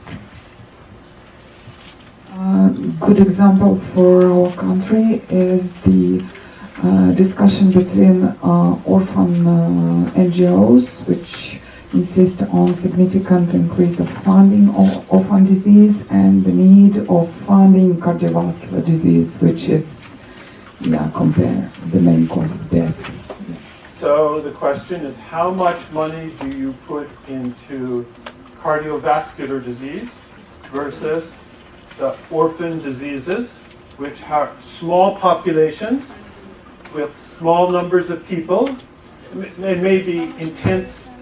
L: Good example for our country is the discussion between orphan NGOs, which insist on significant increase of funding of orphan disease and the need of funding cardiovascular disease, which is, compare the main cause of death.
A: So the question is, how much money do you put into cardiovascular disease versus the orphan diseases, which are small populations with small numbers of people, may be intense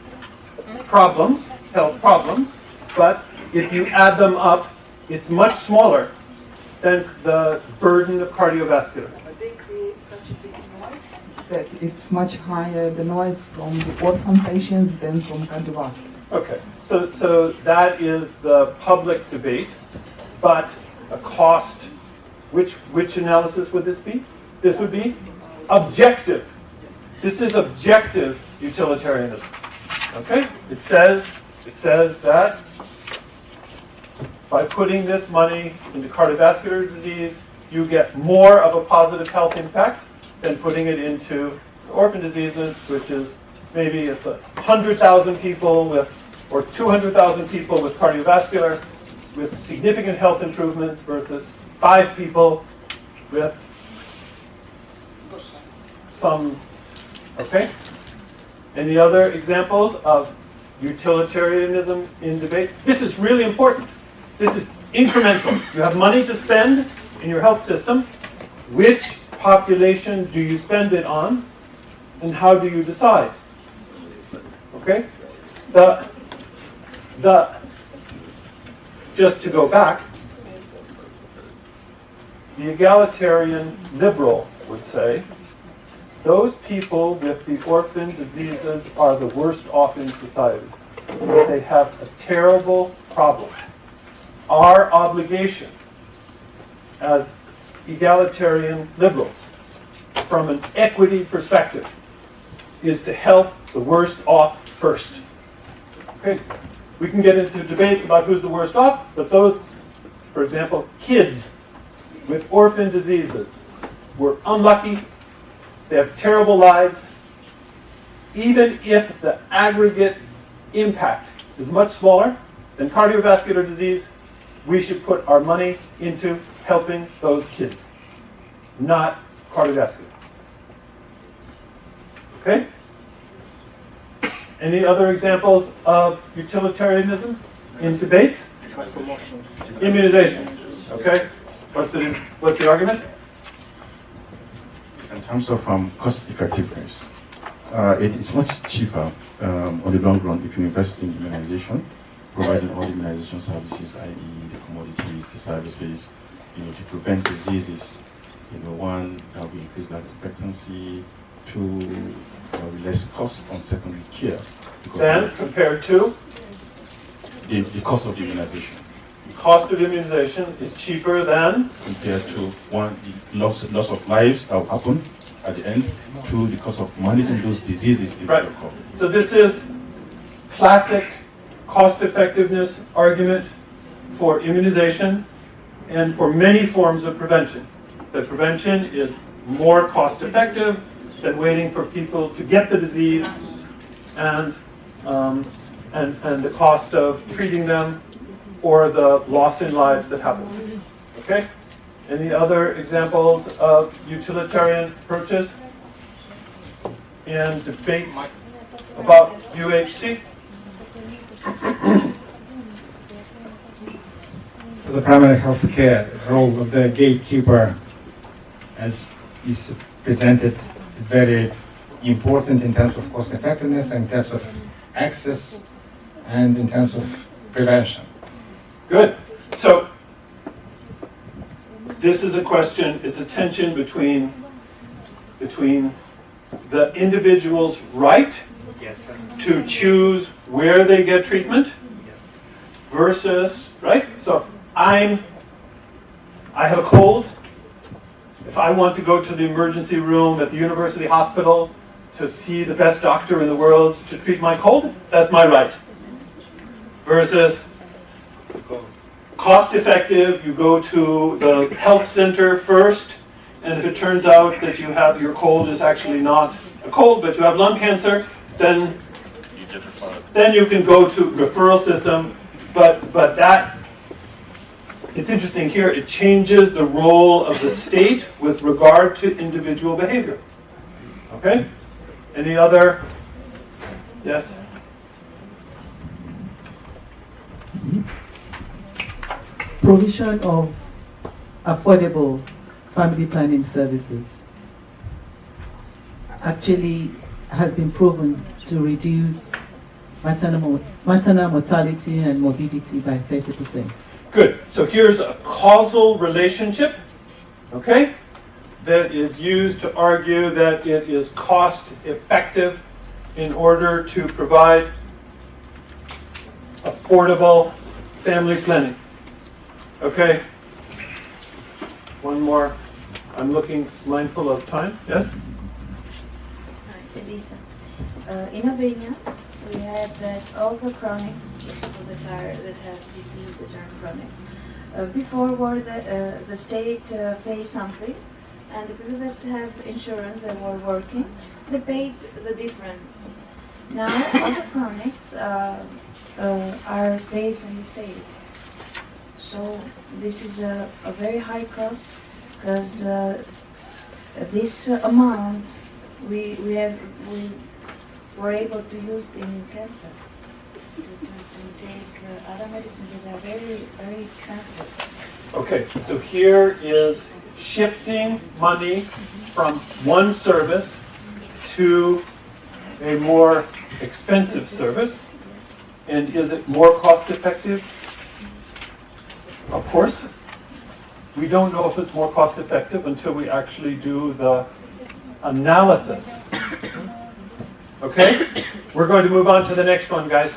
A: problems, health problems, but if you add them up, it's much smaller than the burden of cardiovascular.
L: But they create such a big noise that it's much higher, the noise from the orphan patients than from cardiovascular.
A: Okay, so that is the public debate, but a cost, which analysis would this be? This would be objective. This is objective utilitarianism. Okay? It says that by putting this money into cardiovascular disease, you get more of a positive health impact than putting it into orphan diseases, which is maybe it's 100,000 people or 200,000 people with cardiovascular with significant health improvements versus 5 people with some, okay? Any other examples of utilitarianism in debate? This is really important. This is incremental. You have money to spend in your health system. Which population do you spend it on? And how do you decide? Okay? Just to go back, the egalitarian liberal would say, those people with the orphan diseases are the worst off in society. They have a terrible problem. Our obligation as egalitarian liberals, from an equity perspective, is to help the worst off first. Okay? We can get into debates about who's the worst off, but those, for example, kids with orphan diseases were unlucky. They have terrible lives. Even if the aggregate impact is much smaller than cardiovascular disease, we should put our money into helping those kids, not cardiovascular. Okay? Any other examples of utilitarianism in debates? Immunization. Okay? What's the argument?
H: In terms of cost effectiveness, it is much cheaper on the long run if you invest in immunization, providing all the immunization services, i.e. the commodities, the services, to prevent diseases. One, that will increase life expectancy. 2, less cost on secondary care.
A: Then, compared to?
H: The cost of the immunization.
A: The cost of immunization is cheaper than?
H: Compared to 1, the loss of lives that will happen at the end. 2, the cost of managing those diseases.
A: Right. So this is classic cost effectiveness argument for immunization and for many forms of prevention. That prevention is more cost effective than waiting for people to get the disease and the cost of treating them or the loss in lives that happen. Okay? Any other examples of utilitarian approaches in debates about UHC?
C: The primary health care role of the gatekeeper, as is presented, very important in terms of cost effectiveness, in terms of access, and in terms of prevention.
A: Good. So this is a question, it's a tension between the individual's right to choose where they get treatment versus, right? So I have a cold. If I want to go to the emergency room at the university hospital to see the best doctor in the world to treat my cold, that's my right. Versus cost effective, you go to the health center first, and if it turns out that you have your cold is actually not a cold, but you have lung cancer, then you can go to referral system. But that, it's interesting here, it changes the role of the state with regard to individual behavior. Okay? Any other? Yes?
M: Provision of affordable family planning services actually has been proven to reduce maternal mortality and morbidity by 30%.
A: Good. So here's a causal relationship, okay, that is used to argue that it is cost effective in order to provide affordable family planning. Okay. One more. I'm looking mindful of time. Yes?
N: Elisa. In Albania, we have that all the chronics, people that have disease that are chronics. Before war, the state pays something, and the people that have insurance that were working, they paid the difference. Now all the chronics are paid from the state. So this is a very high cost, because this amount we were able to use in cancer to take other medicines that are very, very expensive.
A: Okay, so here is shifting money from one service to a more expensive service. And is it more cost effective? Of course. We don't know if it's more cost effective until we actually do the analysis. Okay? We're going to move on to the next one, guys.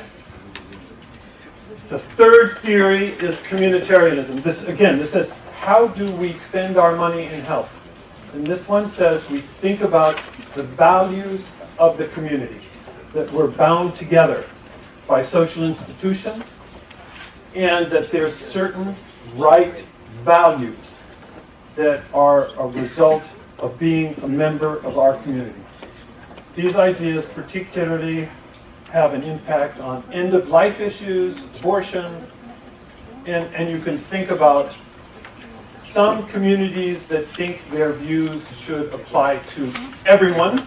A: The third theory is communitarianism. This says, how do we spend our money in health? And this one says we think about the values of the community, that we're bound together by social institutions, and that there's certain right values that are a result of being a member of our community. These ideas particularly have an impact on end-of-life issues, abortion, and you can think about some communities that think their views should apply to everyone,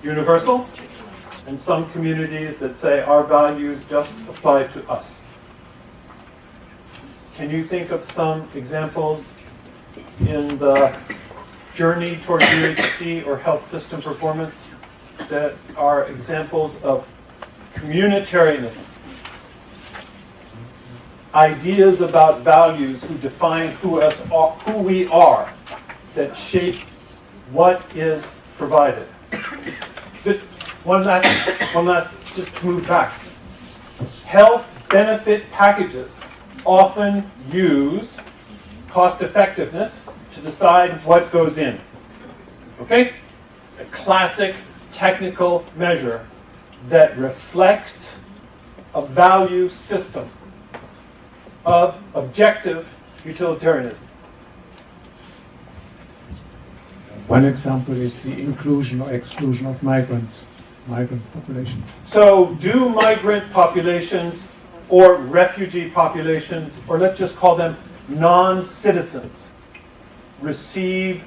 A: universal, and some communities that say our values just apply to us. Can you think of some examples in the journey toward UHC or health system performance that are examples of communitarianism? Ideas about values who define who we are, that shape what is provided. One last, just to move back. Health benefit packages often use cost effectiveness to decide what goes in. Okay? A classic technical measure that reflects a value system of objective utilitarianism.
B: One example is the inclusion or exclusion of migrant populations.
A: So do migrant populations or refugee populations, or let's just call them non-citizens, receive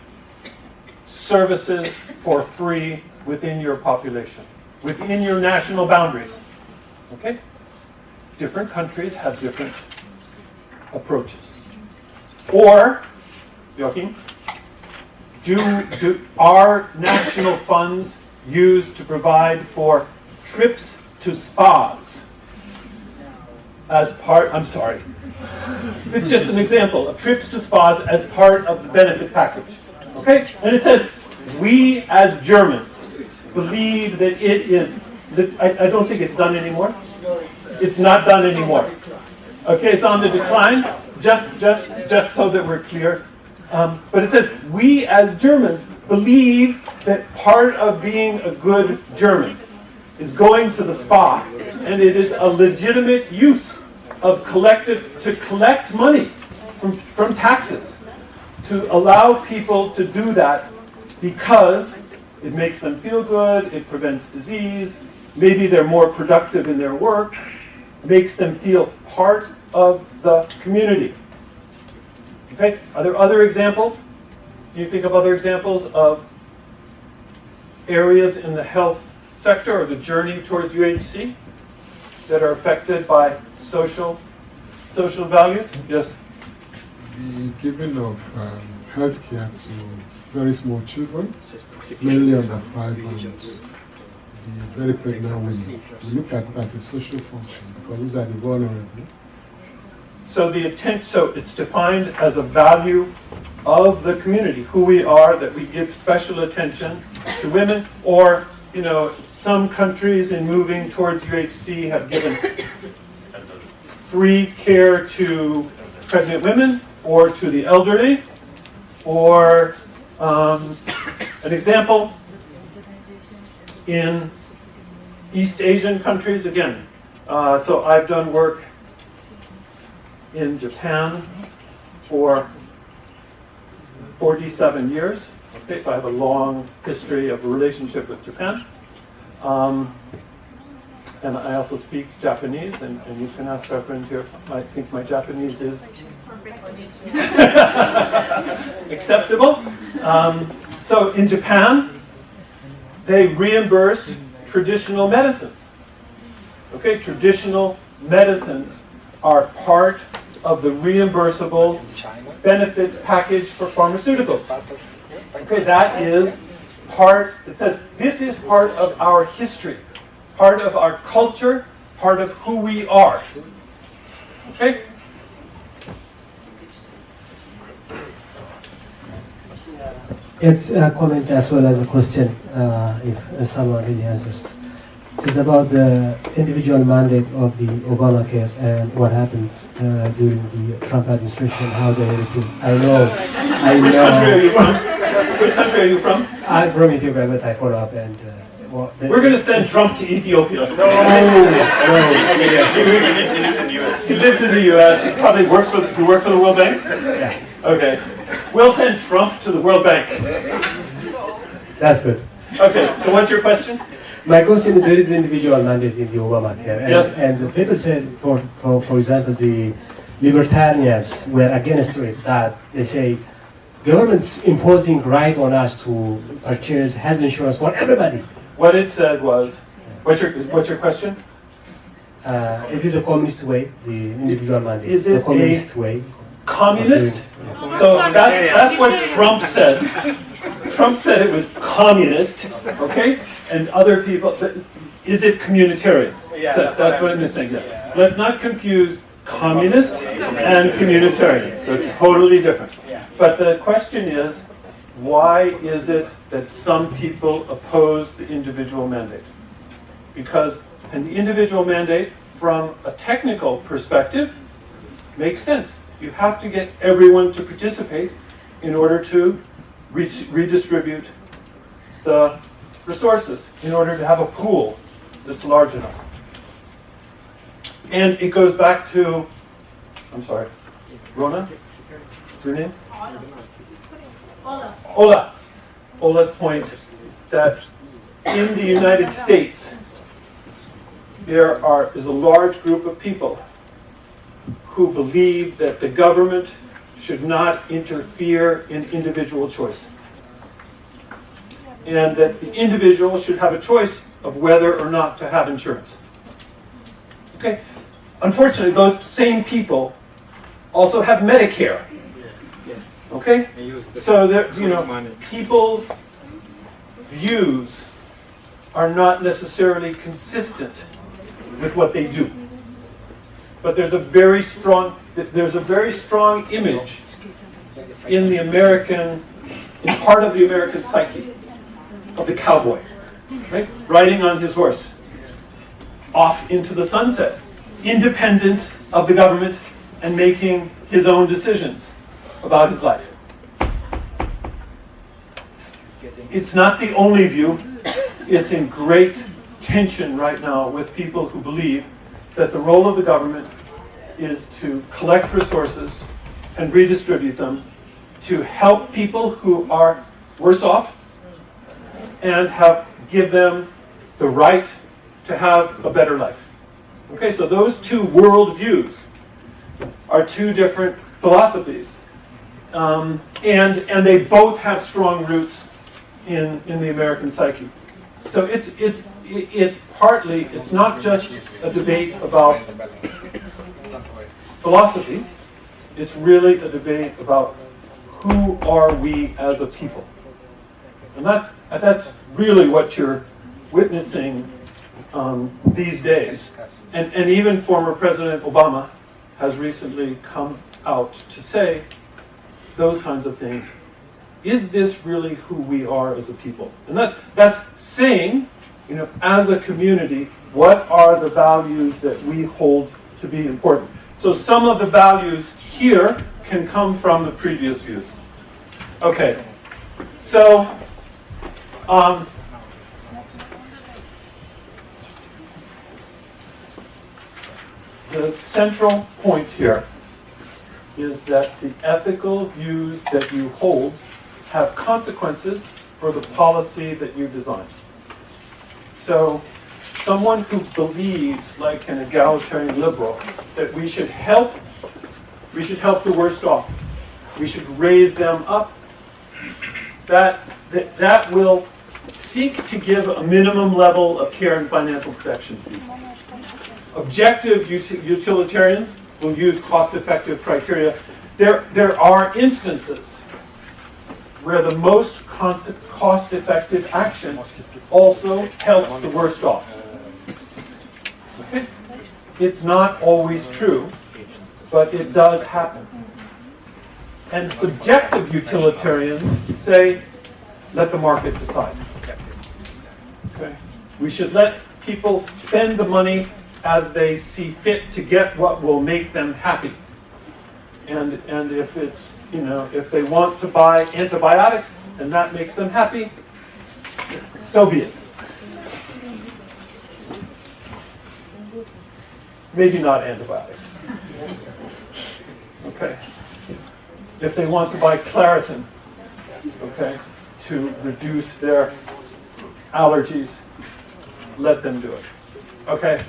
A: services for free within your population, within your national boundaries? Okay? Different countries have different approaches. Or, Joachim, are national funds used to provide for trips to spas as part, I'm sorry, it's just an example of trips to spas as part of the benefit package. Okay? And it says, we as Germans believe that it is, I don't think it's done anymore. It's not done anymore. Okay, it's on the decline, just so that we're clear. But it says, we as Germans believe that part of being a good German is going to the spa, and it is a legitimate use of to collect money from taxes, to allow people to do that because it makes them feel good, it prevents disease, maybe they're more productive in their work, makes them feel part of the community. Okay, are there other examples? Do you think of other examples of areas in the health sector or the journey towards UHC that are affected by social values? Yes?
G: The giving of health care to very small children, mainly under 5 and the very pregnant women. We look at it as a social function because these are the vulnerable.
A: So it's defined as a value of the community, who we are, that we give special attention to women, or, some countries in moving towards UHC have given free care to pregnant women or to the elderly, or an example in East Asian countries, again. So I've done work in Japan for 47 years. Okay, so I have a long history of a relationship with Japan. And I also speak Japanese, and you can ask our friend here, I think my Japanese is acceptable. So in Japan, they reimburse traditional medicines. Okay, traditional medicines are part of the reimbursable benefit package for pharmaceuticals. Okay, that is part, it says this is part of our history, part of our culture, part of who we are. Okay?
O: It's a comment as well as a question, if someone really answers. It's about the individual mandate of the Obamacare and what happened during the Trump administration, how they improved. I know.
A: Which country are you from? Which country are you from?
O: I'm from Ethiopia, but I follow up and...
A: we're going to send Trump to Ethiopia. No. He lives in the U.S. He lives in the U.S. He probably works for the World Bank?
O: Yeah.
A: Okay. We'll send Trump to the World Bank.
O: That's good.
A: Okay, so what's your question?
O: My question is, there is an individual mandate in the Obamacare. And,
A: yes.
O: And the people said, for example, the libertarians were against it, that they say, government's imposing right on us to purchase health insurance for everybody.
A: What it said was, what's your question?
O: It is the communist way, the individual mandate.
A: Is it
O: the communist way?
A: Communist? So that's what Trump said. Trump said it was communist, okay? And other people, is it communitarian?
P: Yeah,
A: that's what I'm saying. Yeah. Let's not confuse communist and communitarian. They're totally different. But the question is, why is it that some people oppose the individual mandate? Because, and the individual mandate, from a technical perspective, makes sense. You have to get everyone to participate in order to redistribute the resources, in order to have a pool that's large enough. And it goes back to, I'm sorry, Rona? Your name? Ola. Ola's point that in the United States, there is a large group of people who believe that the government should not interfere in individual choice. And that the individual should have a choice of whether or not to have insurance. Okay? Unfortunately, those same people also have Medicare. Okay? So that, people's views are not necessarily consistent with what they do. But there's a very strong image in the American, in part of the American psyche, of the cowboy, right? Riding on his horse, off into the sunset, independent of the government and making his own decisions about his life. It's not the only view. It's in great tension right now with people who believe that the role of the government is to collect resources and redistribute them to help people who are worse off and give them the right to have a better life. Okay, so those two worldviews are two different philosophies. And they both have strong roots in the American psyche. So it's partly, it's not just a debate about philosophy, it's really a debate about who are we as a people. And that's really what you're witnessing these days. And even former President Obama has recently come out to say those kinds of things. Is this really who we are as a people? And that's saying, as a community, what are the values that we hold to be important? So some of the values here can come from the previous views. Okay, so the central point here is that the ethical views that you hold have consequences for the policy that you design. So someone who believes, like an egalitarian liberal, that we should help the worst off, we should raise them up, that will seek to give a minimum level of care and financial protection to people. Objective utilitarians will use cost-effective criteria. There are instances where the most cost-effective action also helps the worst off. Okay? It's not always true, but it does happen. And subjective utilitarians say, let the market decide. Okay? We should let people spend the money as they see fit to get what will make them happy. And if it's, if they want to buy antibiotics and that makes them happy, so be it. Maybe not antibiotics. Okay. If they want to buy Claritin, okay, to reduce their allergies, let them do it. Okay.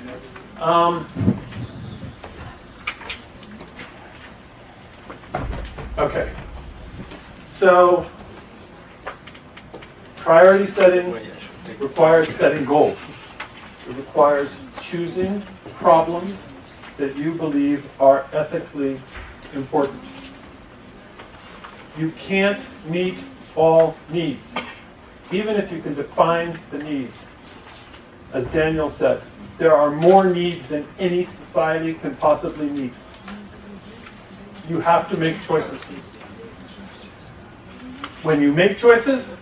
A: Okay. So, priority setting requires setting goals. It requires choosing problems that you believe are ethically important. You can't meet all needs, even if you can define the needs. As Daniel said, there are more needs than any society can possibly meet. You have to make choices. When you make choices,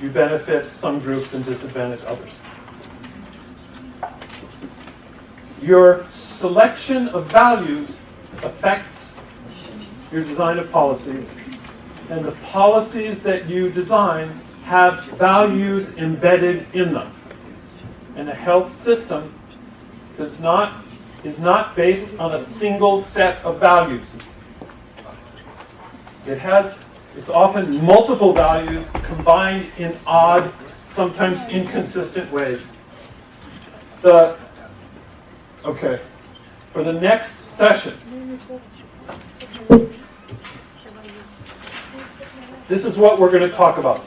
A: you benefit some groups and disadvantage others. Your selection of values affects your design of policies, and the policies that you design have values embedded in them. And a health system is not based on a single set of values. It's often multiple values combined in odd, sometimes inconsistent ways. Okay, for the next session, this is what we're going to talk about.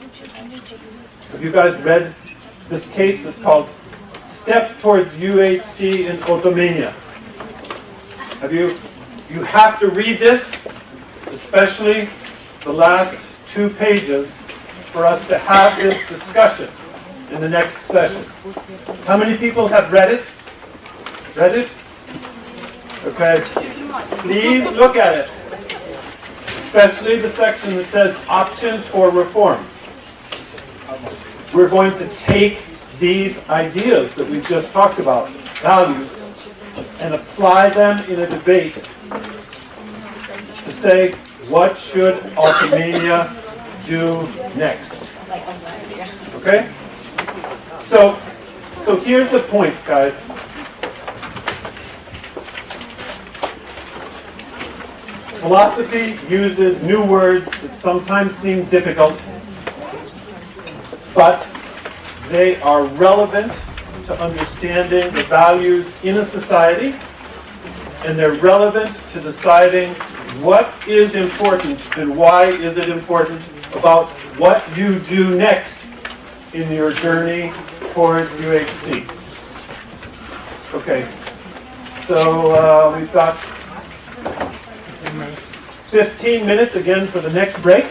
A: Have you guys read this case that's called Step Towards UHC in Ottomania? You have to read this, especially the last 2 pages, for us to have this discussion in the next session. How many people have read it? Read it? Okay. Please look at it, especially the section that says options for reform. We're going to take these ideas that we've just talked about, values, and apply them in a debate to say, what should Altamania do next? Okay? So here's the point, guys. Philosophy uses new words that sometimes seem difficult, but they are relevant to understanding the values in a society, and they're relevant to deciding what is important and why is it important about what you do next in your journey towards UHC. Okay, so we've got 15 minutes again for the next break.